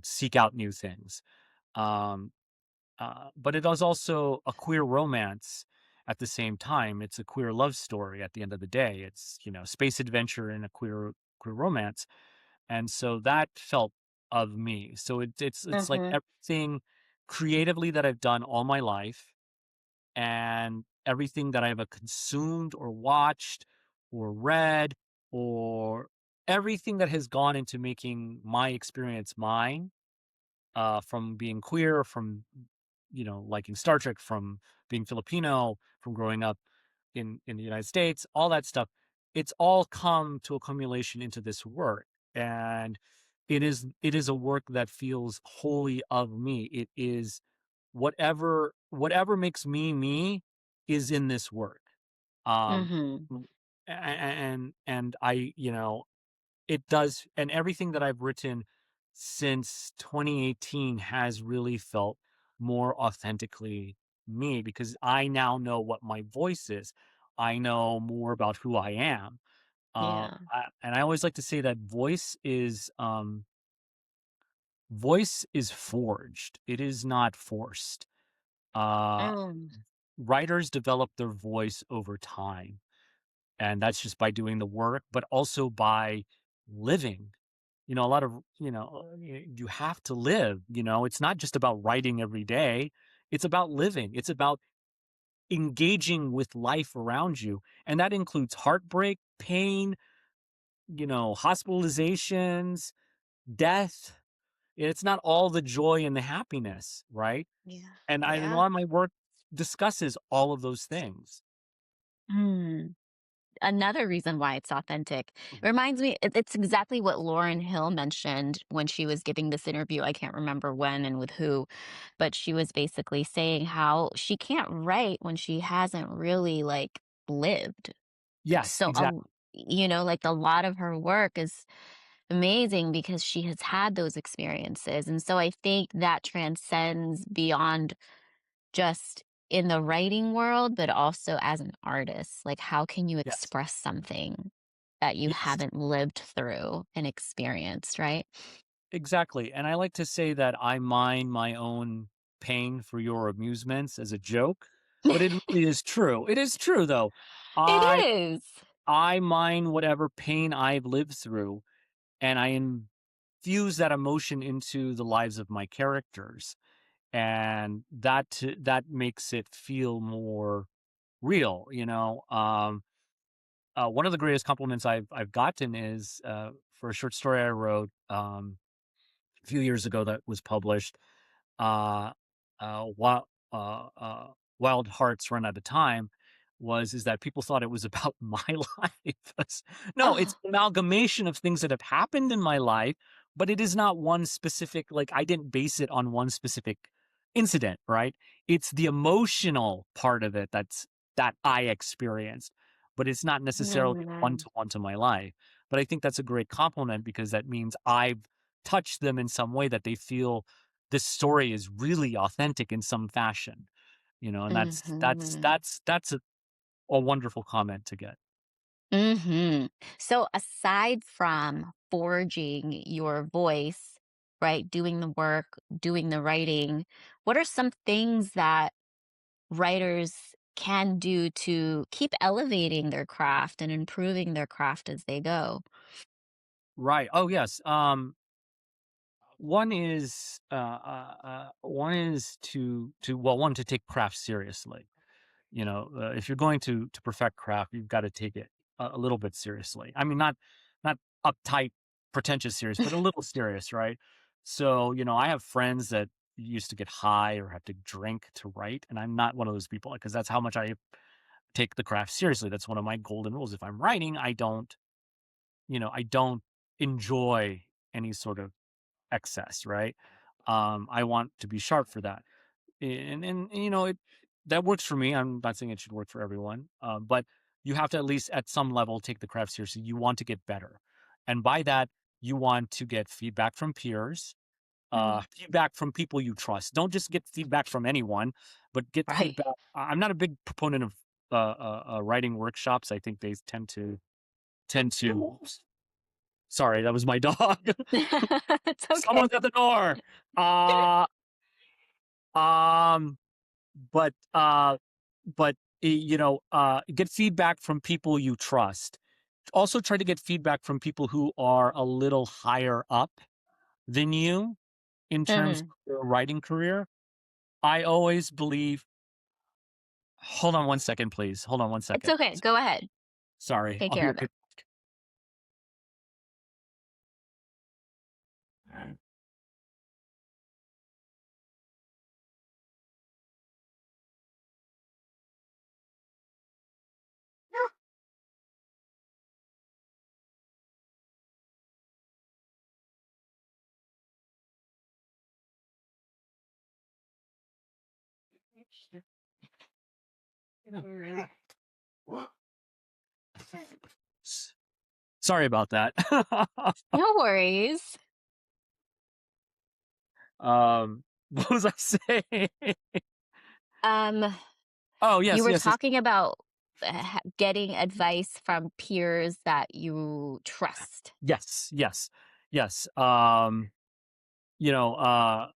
S1: seek out new things. Um, but it is also a queer romance at the same time. It's a queer love story at the end of the day. It's, space adventure and a queer romance. And so that felt of me. So it's like
S2: Mhm.
S1: everything creatively that I've done all my life, and everything that I've consumed or watched or read, or everything that has gone into making my experience mine, from being queer, from liking Star Trek, from being Filipino, from growing up in the United States, all that stuff. It's all come to accumulation into this work, and it is a work that feels wholly of me. It is whatever makes me me is in this work. Um,
S2: Mhm.
S1: and I, it does, and everything that I've written since 2018 has really felt more authentically me because I now know what my voice is. I know more about who I am.
S2: Yeah.
S1: And I always like to say that voice is forged. It is not forced. Uh,
S2: Mm,
S1: Writers develop their voice over time, and that's just by doing the work, but also by living. A lot of you have to live. It's not just about writing every day. It's about living. It's about engaging with life around you, and that includes heartbreak, pain, hospitalizations, death. It's not all the joy and the happiness, right?
S2: yeah.
S1: And a
S2: Yeah.
S1: lot of my work discusses all of those things.
S2: Mm. Another reason why it's authentic.
S1: Mhm.
S2: It reminds me, it's exactly what Lauren Hill mentioned when she was giving this interview. I can't remember when and with who, but she was basically saying how she can't write when she hasn't really like lived.
S1: Yes,
S2: So,
S1: exactly.
S2: like a lot of her work is amazing because she has had those experiences. And so I think that transcends beyond just in the writing world, but also as an artist. Like, how can you
S1: Yes.
S2: express something that you
S1: Yes,
S2: haven't lived through and experienced, right?
S1: exactly. And I like to say that I mine my own pain for your amusements as a joke, but it really is true. It is true though.
S2: It
S1: I
S2: is.
S1: I mine whatever pain I've lived through and I infuse that emotion into the lives of my characters. And that makes it feel more real, one of the greatest compliments I've gotten is for a short story I wrote a few years ago that was published. Uh, Wild, Wild Hearts Run Out of Time is that people thought it was about my life. No, it's
S2: Oh,
S1: an amalgamation of things that have happened in my life, but it is not one specific. Like I didn't base it on one specific incident, right? It's the emotional part of it that I experienced, but it's not necessarily one
S2: mm,
S1: to one to my life. But I think that's a great compliment because that means I've touched them in some way that they feel this story is really authentic in some fashion, and
S2: mhm.
S1: that's a wonderful comment to get.
S2: Mhm. So aside from forging your voice, right, doing the work, doing the writing, what are some things that writers can do to keep elevating their craft and improving their craft as they go?
S1: Right. Oh, yes. One is one to take craft seriously. If you're going to perfect craft, you've got to take it a little bit seriously. I mean, not uptight, pretentious serious, but a little serious, right? So, I have friends that used to get high or have to drink to write, and I'm not one of those people because that's how much I take the craft seriously. That's one of my golden rules. If I'm writing, I don't enjoy any sort of excess, right? I want to be sharp for that. And that works for me. I'm not saying it should work for everyone, but you have to at least at some level take the craft seriously. You want to get better, and by that you want to get feedback from peers,
S2: Mm,
S1: feedback from people you trust. Don't just get feedback from anyone, but get
S2: right.
S1: feedback. I'm not a big proponent of writing workshops. I think they tend to. Sorry, that was my dog.
S2: It's okay.
S1: Someone's at the door. Uh, um, but get feedback from people you trust. Also, try to get feedback from people who are a little higher up than you in terms
S2: Mhm.
S1: of their writing career. I always believe. Hold on one second, please. Hold on one
S2: It's
S1: second.
S2: okay. Go ahead.
S1: Sorry,
S2: Take
S1: I'll
S2: care
S1: be
S2: of it.
S1: right back. Sorry about that.
S2: No worries.
S1: What was I saying?
S2: Um,
S1: Oh,
S2: you
S1: yes,
S2: were
S1: yes, yes.
S2: talking about getting advice from peers that you trust.
S1: Yes, yes, yes. You know,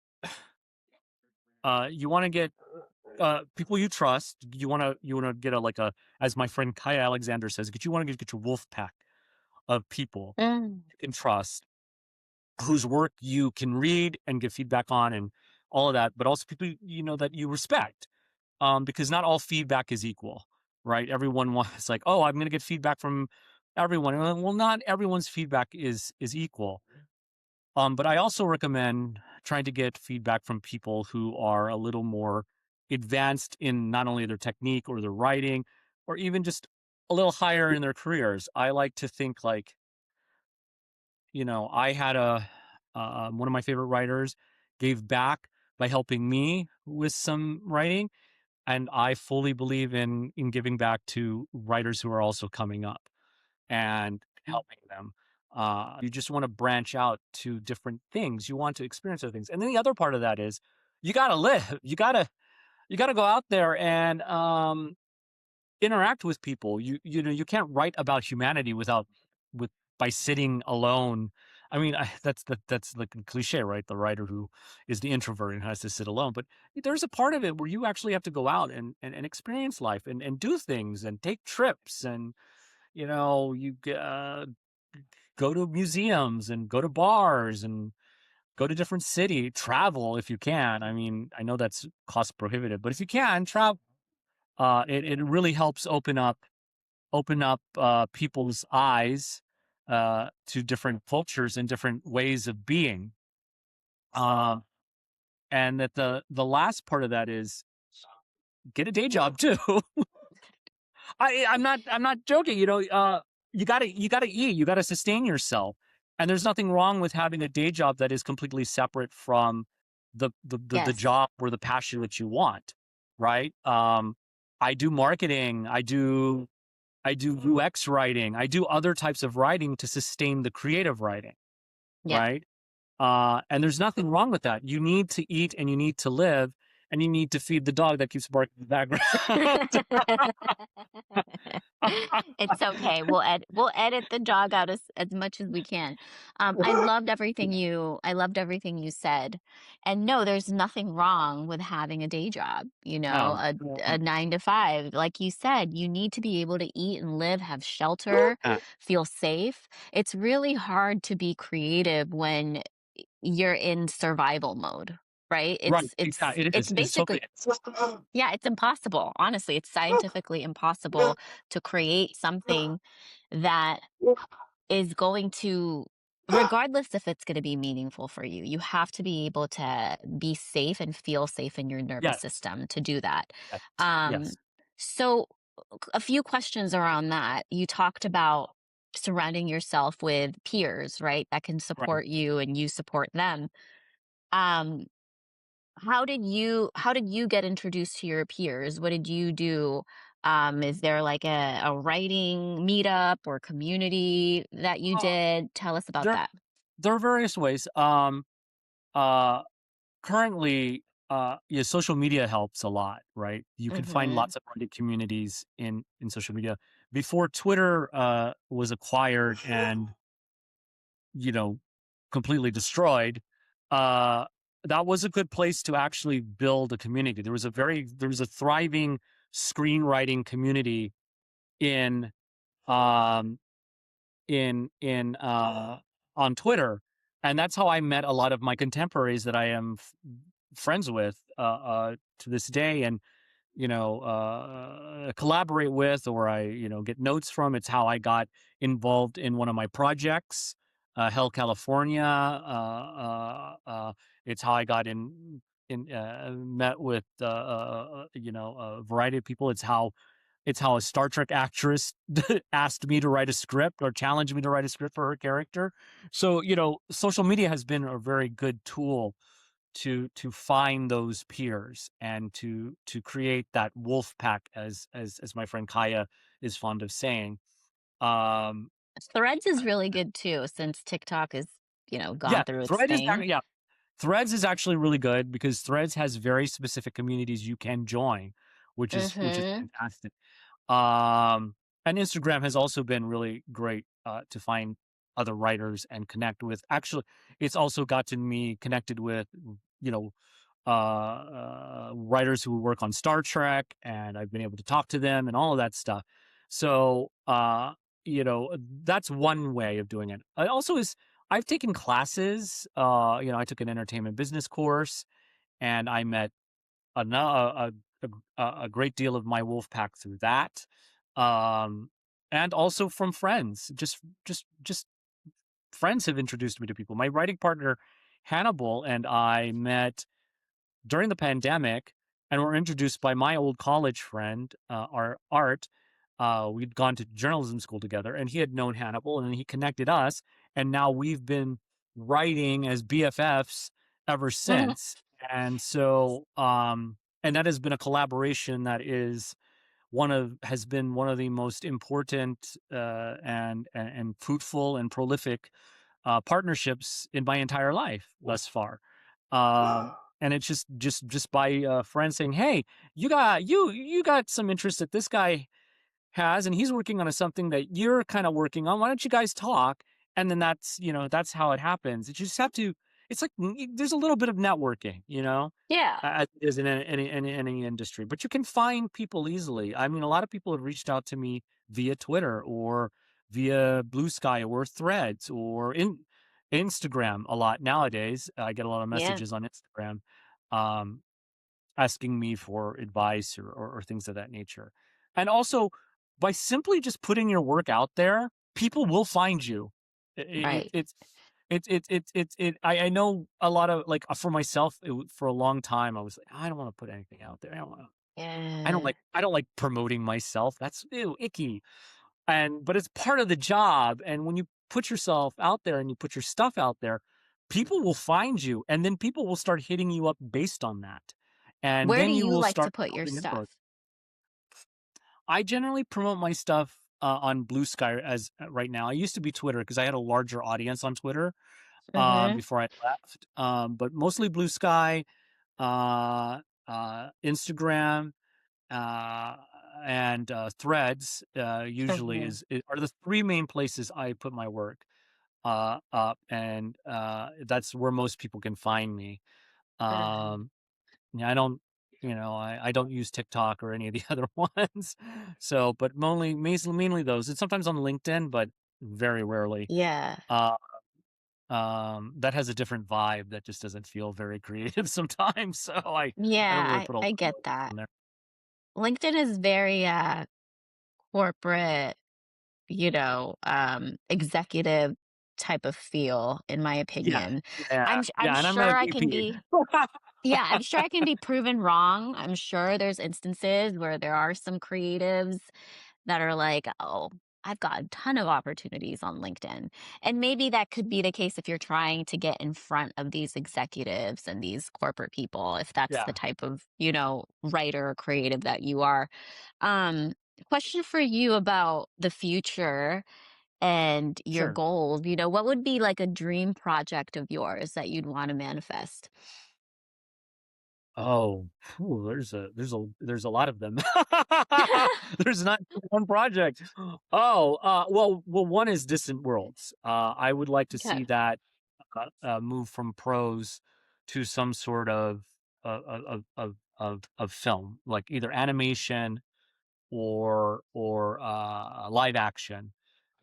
S1: you wanna get, people you trust. You wanna get a, like, a, as my friend Kaya Alexander says, you wanna get your wolf pack of people
S2: Mm.
S1: you can trust, whose work you can read and give feedback on and all of that, but also people, that you respect. Because not all feedback is equal, right? Everyone wants, like, oh, I'm going to get feedback from everyone. Well, not everyone's feedback is equal. But I also recommend trying to get feedback from people who are a little more advanced in not only their technique or their writing, or even just a little higher in their careers. I like to think like, I had one of my favorite writers gave back by helping me with some writing, and I fully believe in giving back to writers who are also coming up and helping them. You just want to branch out to different things. You want to experience other things, and then the other part of that is you got to live. You got to go out there and interact with people. You can't write about humanity with by sitting alone. I mean, that's like a cliche, right? The writer who is the introvert and has to sit alone. But there's a part of it where you actually have to go out and experience life and do things and take trips and go to museums and go to bars and go to different city, travel if you can. I mean, I know that's cost prohibitive, but if you can travel, it really helps open up people's eyes to different cultures and different ways of being. Uh, and that the last part of that is get a day job too. I'm not joking. You gotta eat. You gotta sustain yourself. And there's nothing wrong with having a day job that is completely separate from the
S2: Yes.
S1: job or the passion that you want. Right. I do marketing. I do UX writing. I do other types of writing to sustain the creative writing,
S2: Yeah.
S1: right? And there's nothing wrong with that. You need to eat and you need to live and you need to feed the dog that keeps barking in the background.
S2: It's okay. We'll edit the dog out as much as we can. I loved everything you said. And no, there's nothing wrong with having a day job,
S1: No.
S2: a 9 to 5. Like you said, you need to be able to eat and live, have shelter,
S1: Uh,
S2: feel safe. It's really hard to be creative when you're in survival mode, right?
S1: right.
S2: It's
S1: Yeah,
S2: it's
S1: it
S2: it's
S1: is. It's totally.
S2: basically, yeah, it's impossible. Honestly, it's scientifically impossible to create something that is going to, regardless if it's going to be meaningful for you, you have to be able to be safe and feel safe in your nervous
S1: Yes.
S2: system to do that.
S1: Yes.
S2: Um,
S1: Yes.
S2: so, a few questions around that. You talked about surrounding yourself with peers, right? That can
S1: Right.
S2: support you and you support them. Um, how did you get introduced to your peers? What did you do? Is there like a writing meetup or community that you
S1: Uh,
S2: did? Tell us about
S1: there
S2: that.
S1: there are various ways. Uh, Currently, yeah, social media helps a lot, right? You can find
S2: Mhm.
S1: lots of Reddit communities in social media. Before Twitter was acquired and you know completely destroyed, uh, that was a good place to actually build a community. There was a thriving screenwriting community in um in on Twitter, and that's how I met a lot of my contemporaries that I am friends with to this day, and collaborate with, or I get notes from. It's how I got involved in one of my projects, Hell California. It's how I got in met with a variety of people. It's how a Star Trek actress asked me to write a script or challenged me to write a script for her character. So, social media has been a very good tool to find those peers and to create that wolf pack, as my friend Kaya is fond of saying. Um
S2: Threads is really good too, since TikTok is,
S1: yeah,
S2: gone through its
S1: Thread is
S2: thing.
S1: yeah. Threads is actually really good because Threads has very specific communities you can join, which is
S2: Mhm.
S1: fantastic. Um, and Instagram has also been really great to find other writers and connect with. Actually, it's also gotten me connected with, you know, writers who work on Star Trek, and I've been able to talk to them and all of that stuff. So, that's one way of doing it. It also is I've taken classes. I took an entertainment business course, and I met a great deal of my wolf pack through that, um, and also from friends. Just friends have introduced me to people. My writing partner Hannibal and I met during the pandemic and were introduced by my old college friend, our Art. We'd gone to journalism school together, and he had known Hannibal, and he connected us, and now we've been writing as BFFs ever since. And so, and that has been a collaboration that is one of has been one of the most important and fruitful and prolific partnerships in my entire life thus far. And it's just by friends saying, "Hey, you got some interest that this guy has, and he's working on something that you're kind of working on. Why don't you guys talk?" And then that's how it happens. You just have to. It's like there's a little bit of networking,
S2: Yeah.
S1: as it is in any industry. But you can find people easily. I mean, a lot of people have reached out to me via Twitter or via Blue Sky or Threads or in Instagram a lot nowadays. I get a lot of
S2: Yeah.
S1: messages on Instagram. Um, Asking me for advice or things of that nature. And also, by simply just putting your work out there, people will find you.
S2: Right.
S1: I know a lot of like for myself for a long time I was like I don't want to put anything out there.
S2: Yeah.
S1: I don't like promoting myself. That's ew, icky. But it's part of the job. And when you put yourself out there and you put your stuff out there, people will find you, and then people will start hitting you up based on that. And
S2: Where do
S1: then you
S2: you
S1: will
S2: like to
S1: start
S2: put your
S1: building inroads.
S2: stuff?
S1: I generally promote my stuff on Blue Sky as right now. I used to be Twitter because I had a larger audience on Twitter
S2: Mhm.
S1: before I left. But mostly Blue Sky, Instagram, uh, and Threads usually
S2: Mhm.
S1: are the three main places I put my work up, and that's where most people can find me.
S2: Mhm.
S1: Um, yeah, I don't use TikTok or any of the other ones. So, but mainly those. And sometimes on LinkedIn, but very rarely.
S2: Yeah.
S1: Uh, that has a different vibe that just doesn't feel very creative sometimes. So I don't
S2: Yeah,
S1: really put a lot
S2: I get
S1: of
S2: that.
S1: on there.
S2: LinkedIn is very, corporate, executive type of feel, in my
S1: Yeah,
S2: opinion.
S1: yeah,
S2: I'm
S1: yeah. And I'm not
S2: sure
S1: a
S2: I can
S1: VP.
S2: be Yeah, I'm sure I can be proven wrong. I'm sure there's instances where there are some creatives that are like, "Oh, I've got a ton of opportunities on LinkedIn." And maybe that could be the case if you're trying to get in front of these executives and these corporate people, if that's the
S1: Yeah,
S2: type of, writer or creative that you are. Um, Question for you about the future and your
S1: sure.
S2: goals. What would be like a dream project of yours that you'd want to manifest?
S1: Oh, phew, there's a lot of them. There's not one project. Oh, well, one is Distant Worlds. I would like to
S2: Okay.
S1: see that move from prose to some sort of film, like either animation or live action.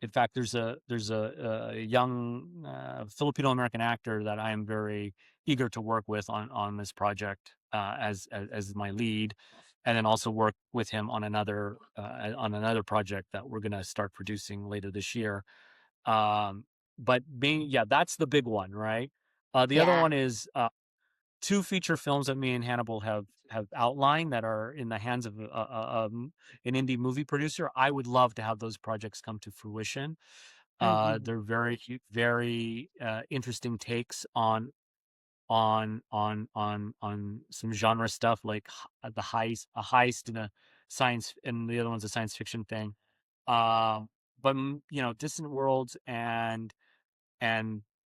S1: In fact, there's a young Filipino-American actor that I am very eager to work with on this project as my lead, and then also work with him on another project that we're going to start producing later this year. But yeah, that's the big one, right? The other
S2: Yeah.
S1: one is two feature films that me and Hannibal have outlined that are in the hands of an indie movie producer. I would love to have those projects come to fruition.
S2: Mhm.
S1: They're very interesting takes on some genre stuff like a heist and and the other one's a science fiction thing. But Distant Worlds and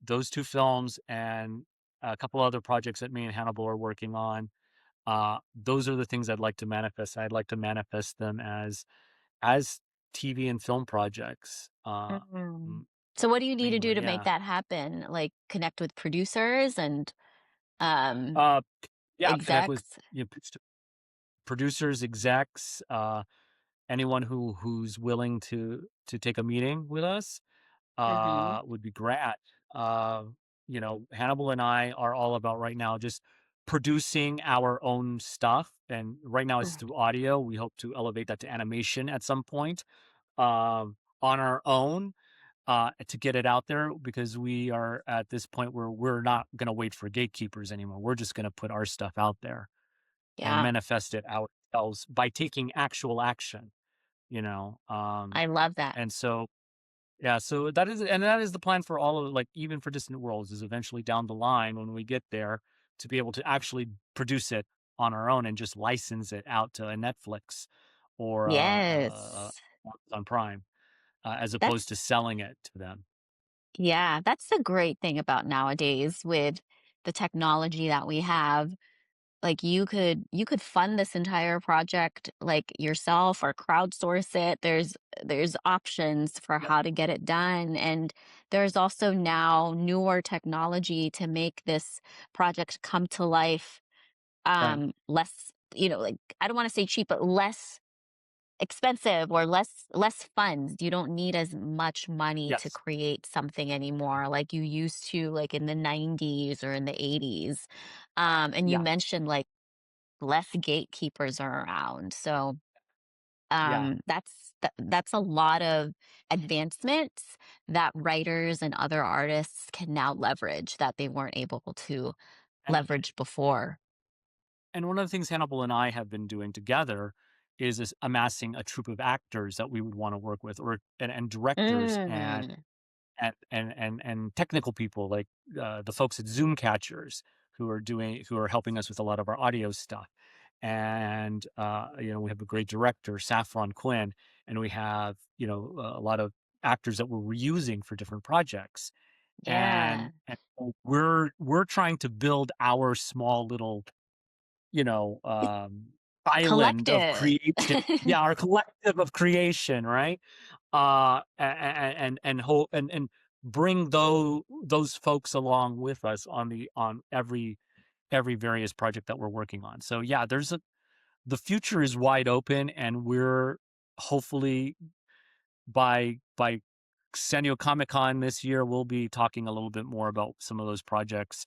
S1: those two films and a couple other projects that me and Hannibal are working on. Those are the things I'd like to manifest. I'd like to manifest them as TV and film projects.
S2: Mm. So what do you need to do
S1: Mainly,
S2: to make
S1: yeah.
S2: that happen? Like connect with producers and um
S1: Uh, yeah, connect with,
S2: execs?
S1: you know, producers, execs, anyone who's willing to take a meeting with us,
S2: Mhm.
S1: would be great. Uh, Hannibal and I are all about right now just producing our own stuff, and right now it's
S2: Mm.
S1: through audio. We hope to elevate that to animation at some point, on our own, to get it out there, because we are at this point where we're not going to wait for gatekeepers anymore. We're just going to put our stuff out there and
S2: Yeah,
S1: manifest it ourselves by taking actual action, you know?
S2: I love that.
S1: And so, yeah, so that is the plan for all of, like, even for Distant Worlds, is eventually down the line when we get there to be able to actually produce it on our own and just license it out to a Netflix or
S2: Yes.
S1: Amazon Prime, as opposed to
S2: That's
S1: selling it to them.
S2: yeah, that's the great thing about nowadays with the technology that we have. Like you could fund this entire project like yourself or crowdsource it. There's options for
S1: Yep.
S2: how to get it done. And there's also now newer technology to make this project come to life
S1: Right.
S2: less, like I don't want to say cheap, but less expensive or less funds. You don't need as much money to
S1: Yes.
S2: create something anymore like you used to like in the 90s or in the 80s. And you
S1: Yeah.
S2: mentioned like less gatekeepers are around. So
S1: Yeah.
S2: that's a lot of advancements that writers and other artists can now leverage that they weren't able to
S1: And
S2: leverage before.
S1: one of the things Hannibal and I have been doing together is amassing a troupe of actors that we would want to work with, or and directors
S2: Mm,
S1: and technical people, like, the folks at Zoom Catchers, who are helping us with a lot of our audio stuff. And we have a great director, Saffron Quinn, and we have, a lot of actors that we're reusing for different projects.
S2: yeah.
S1: And we're trying to build our small little, you know, island of
S2: Collective.
S1: creation. Yeah, our collective of creation, right? And hope and bring those folks along with us on every various project that we're working on. So yeah, the future is wide open, and we're hopefully by San Diego Comic-Con this year, we'll be talking a little bit more about some of those projects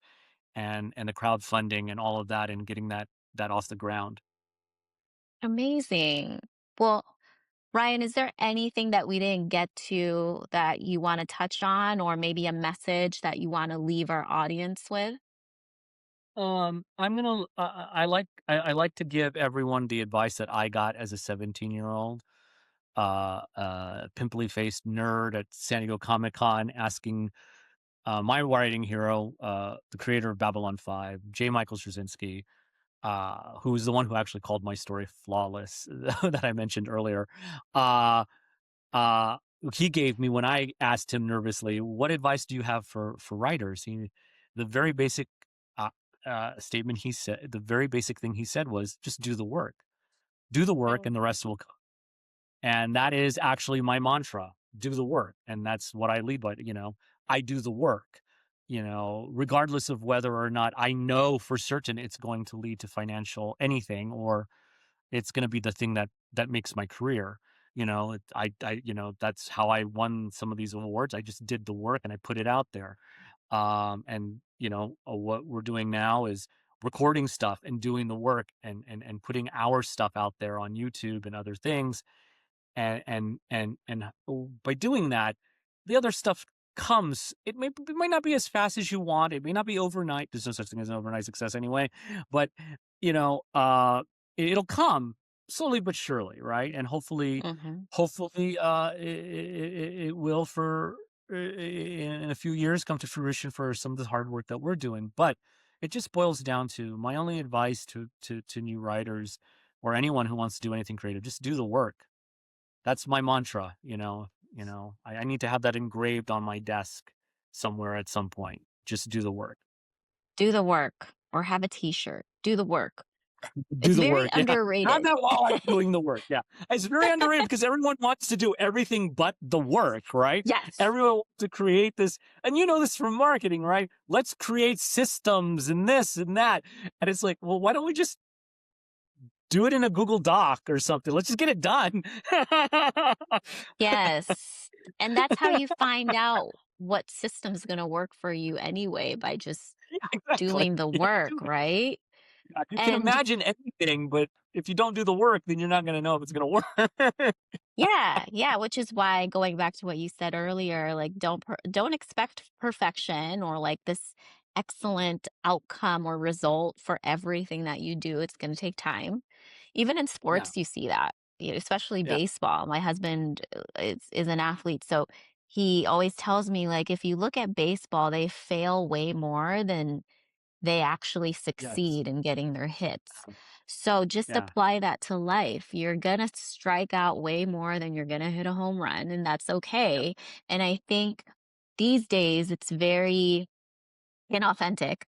S1: and the crowdfunding and all of that, and getting that off the ground.
S2: Amazing. Well, Ryan, is there anything that we didn't get to that you want to touch on, or maybe a message that you want to leave our audience with?
S1: I'm gonna. I like to give everyone the advice that I got as a 17-year-old, pimply faced nerd at San Diego Comic Con, asking, my writing hero, the creator of Babylon 5, J. Michael Straczynski, who is the one who actually called my story flawless that I mentioned earlier. Uh, uh, he gave me, when I asked him nervously, "What advice do you have for writers?" The very basic, uh, statement he said, the very basic thing he said was, "Just do the work,
S2: Mm.
S1: and the rest will come." And that is actually my mantra: do the work, and that's what I lead by. I do the work. Regardless of whether or not I know for certain it's going to lead to financial anything, or it's gonna be the thing that makes my career. That's how I won some of these awards. I just did the work and I put it out there. And what we're doing now is recording stuff and doing the work, and putting our stuff out there on YouTube and other things. By doing that, the other stuff comes. It might not be as fast as you want. It may not be overnight. There's no such thing as an overnight success anyway. But you know, uh, it'll come slowly but surely, right? And
S2: Mhm.
S1: hopefully, it will, in a few years, come to fruition for some of the hard work that we're doing. But it just boils down to, my only advice to new writers, or anyone who wants to do anything creative: just do the work. That's my mantra. I need to have that engraved on my desk somewhere at some point. Just do the work.
S2: Do the work or have a t-shirt. Do the work.
S1: Do
S2: It's
S1: the
S2: very
S1: work. Yeah. Have
S2: underrated.
S1: that while I'm doing the work. Yeah. It's very underrated because everyone wants to do everything but the work, right?
S2: Yes.
S1: Everyone wants to create this. And you know this from marketing, right? Let's create systems and this and that. And it's like, well, why don't we just do it in a Google Doc or something? Let's just get it done.
S2: Yes. And that's how you find out what system's going to work for you anyway, by just
S1: Yeah, exactly.
S2: doing the
S1: Yeah,
S2: work, right?
S1: you can
S2: And
S1: imagine anything, but if you don't do the work, then you're not going to know if it's going to work.
S2: yeah, yeah, which is why, going back to what you said earlier, like don't expect perfection or like this excellent outcome or result for everything that you do. It's going to take time. Even in
S1: Yeah.
S2: sports, you see that, especially
S1: Yeah.
S2: baseball. My husband is an athlete, so he always tells me, like, if you look at baseball, they fail way more than they actually
S1: Yes.
S2: succeed in getting their hits. So just
S1: Yeah.
S2: apply that to life. You're gonna strike out way more than you're gonna hit a home run, and that's
S1: Yep.
S2: okay. And I think these days it's very inauthentic.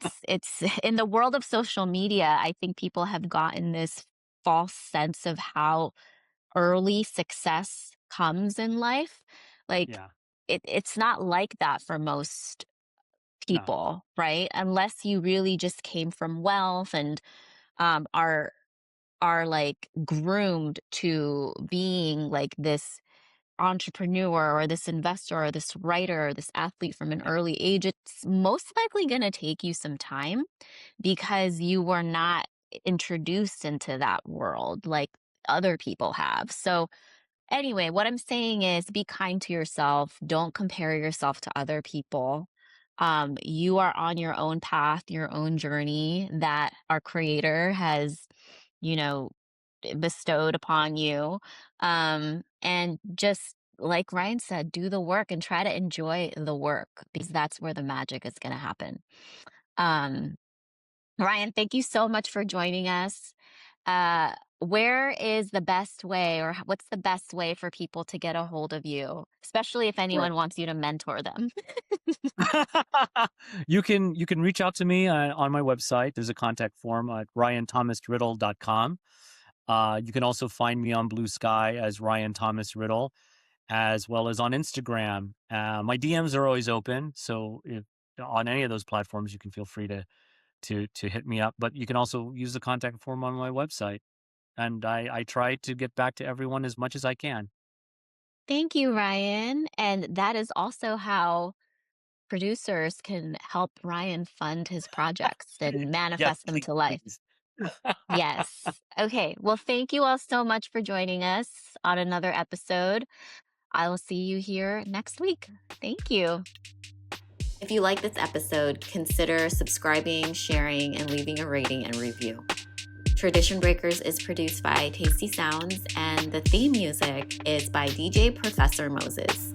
S2: It's in the world of social media, I think people have gotten this false sense of how early success comes in life. Like,
S1: Yeah.
S2: it's not like that for most
S1: No.
S2: people, right? Unless you really just came from wealth and um, are are like groomed to being like this entrepreneur or this investor or this writer or this athlete from an
S1: Yeah.
S2: early age. It's most likely going to take you some time because you were not introduced into that world like other people have. So anyway, what I'm saying is, be kind to yourself. Don't compare yourself to other people. You are on your own path, your own journey that our creator has, you know, bestowed upon you. And just like Ryan said, do the work and try to enjoy the work, because that's where the magic is going to happen. Um, Ryan, thank you so much for joining us. Where is the best way, or what's the best way for people to get a hold of you, especially if
S1: Sure.
S2: anyone wants you to mentor them?
S1: You can reach out to me on my website. There's a contact form at ryanthomasriddle.com. You can also find me on Blue Sky as Ryan Thomas Riddle, as well as on Instagram. My DMs are always open, so if on any of those platforms, you can feel free to hit me up. But you can also use the contact form on my website, and I try to get back to everyone as much as I can.
S2: Thank you, Ryan. And that is also how producers can help Ryan fund his projects and
S1: Yes,
S2: manifest them
S1: please,
S2: to life.
S1: please.
S2: Yes. Okay. Well, thank you all so much for joining us on another episode. I will see you here next week. Thank you. If you like this episode, consider subscribing, sharing, and leaving a rating and review. Tradition Breakers is produced by Tasty Sounds, and the theme music is by DJ Professor Moses.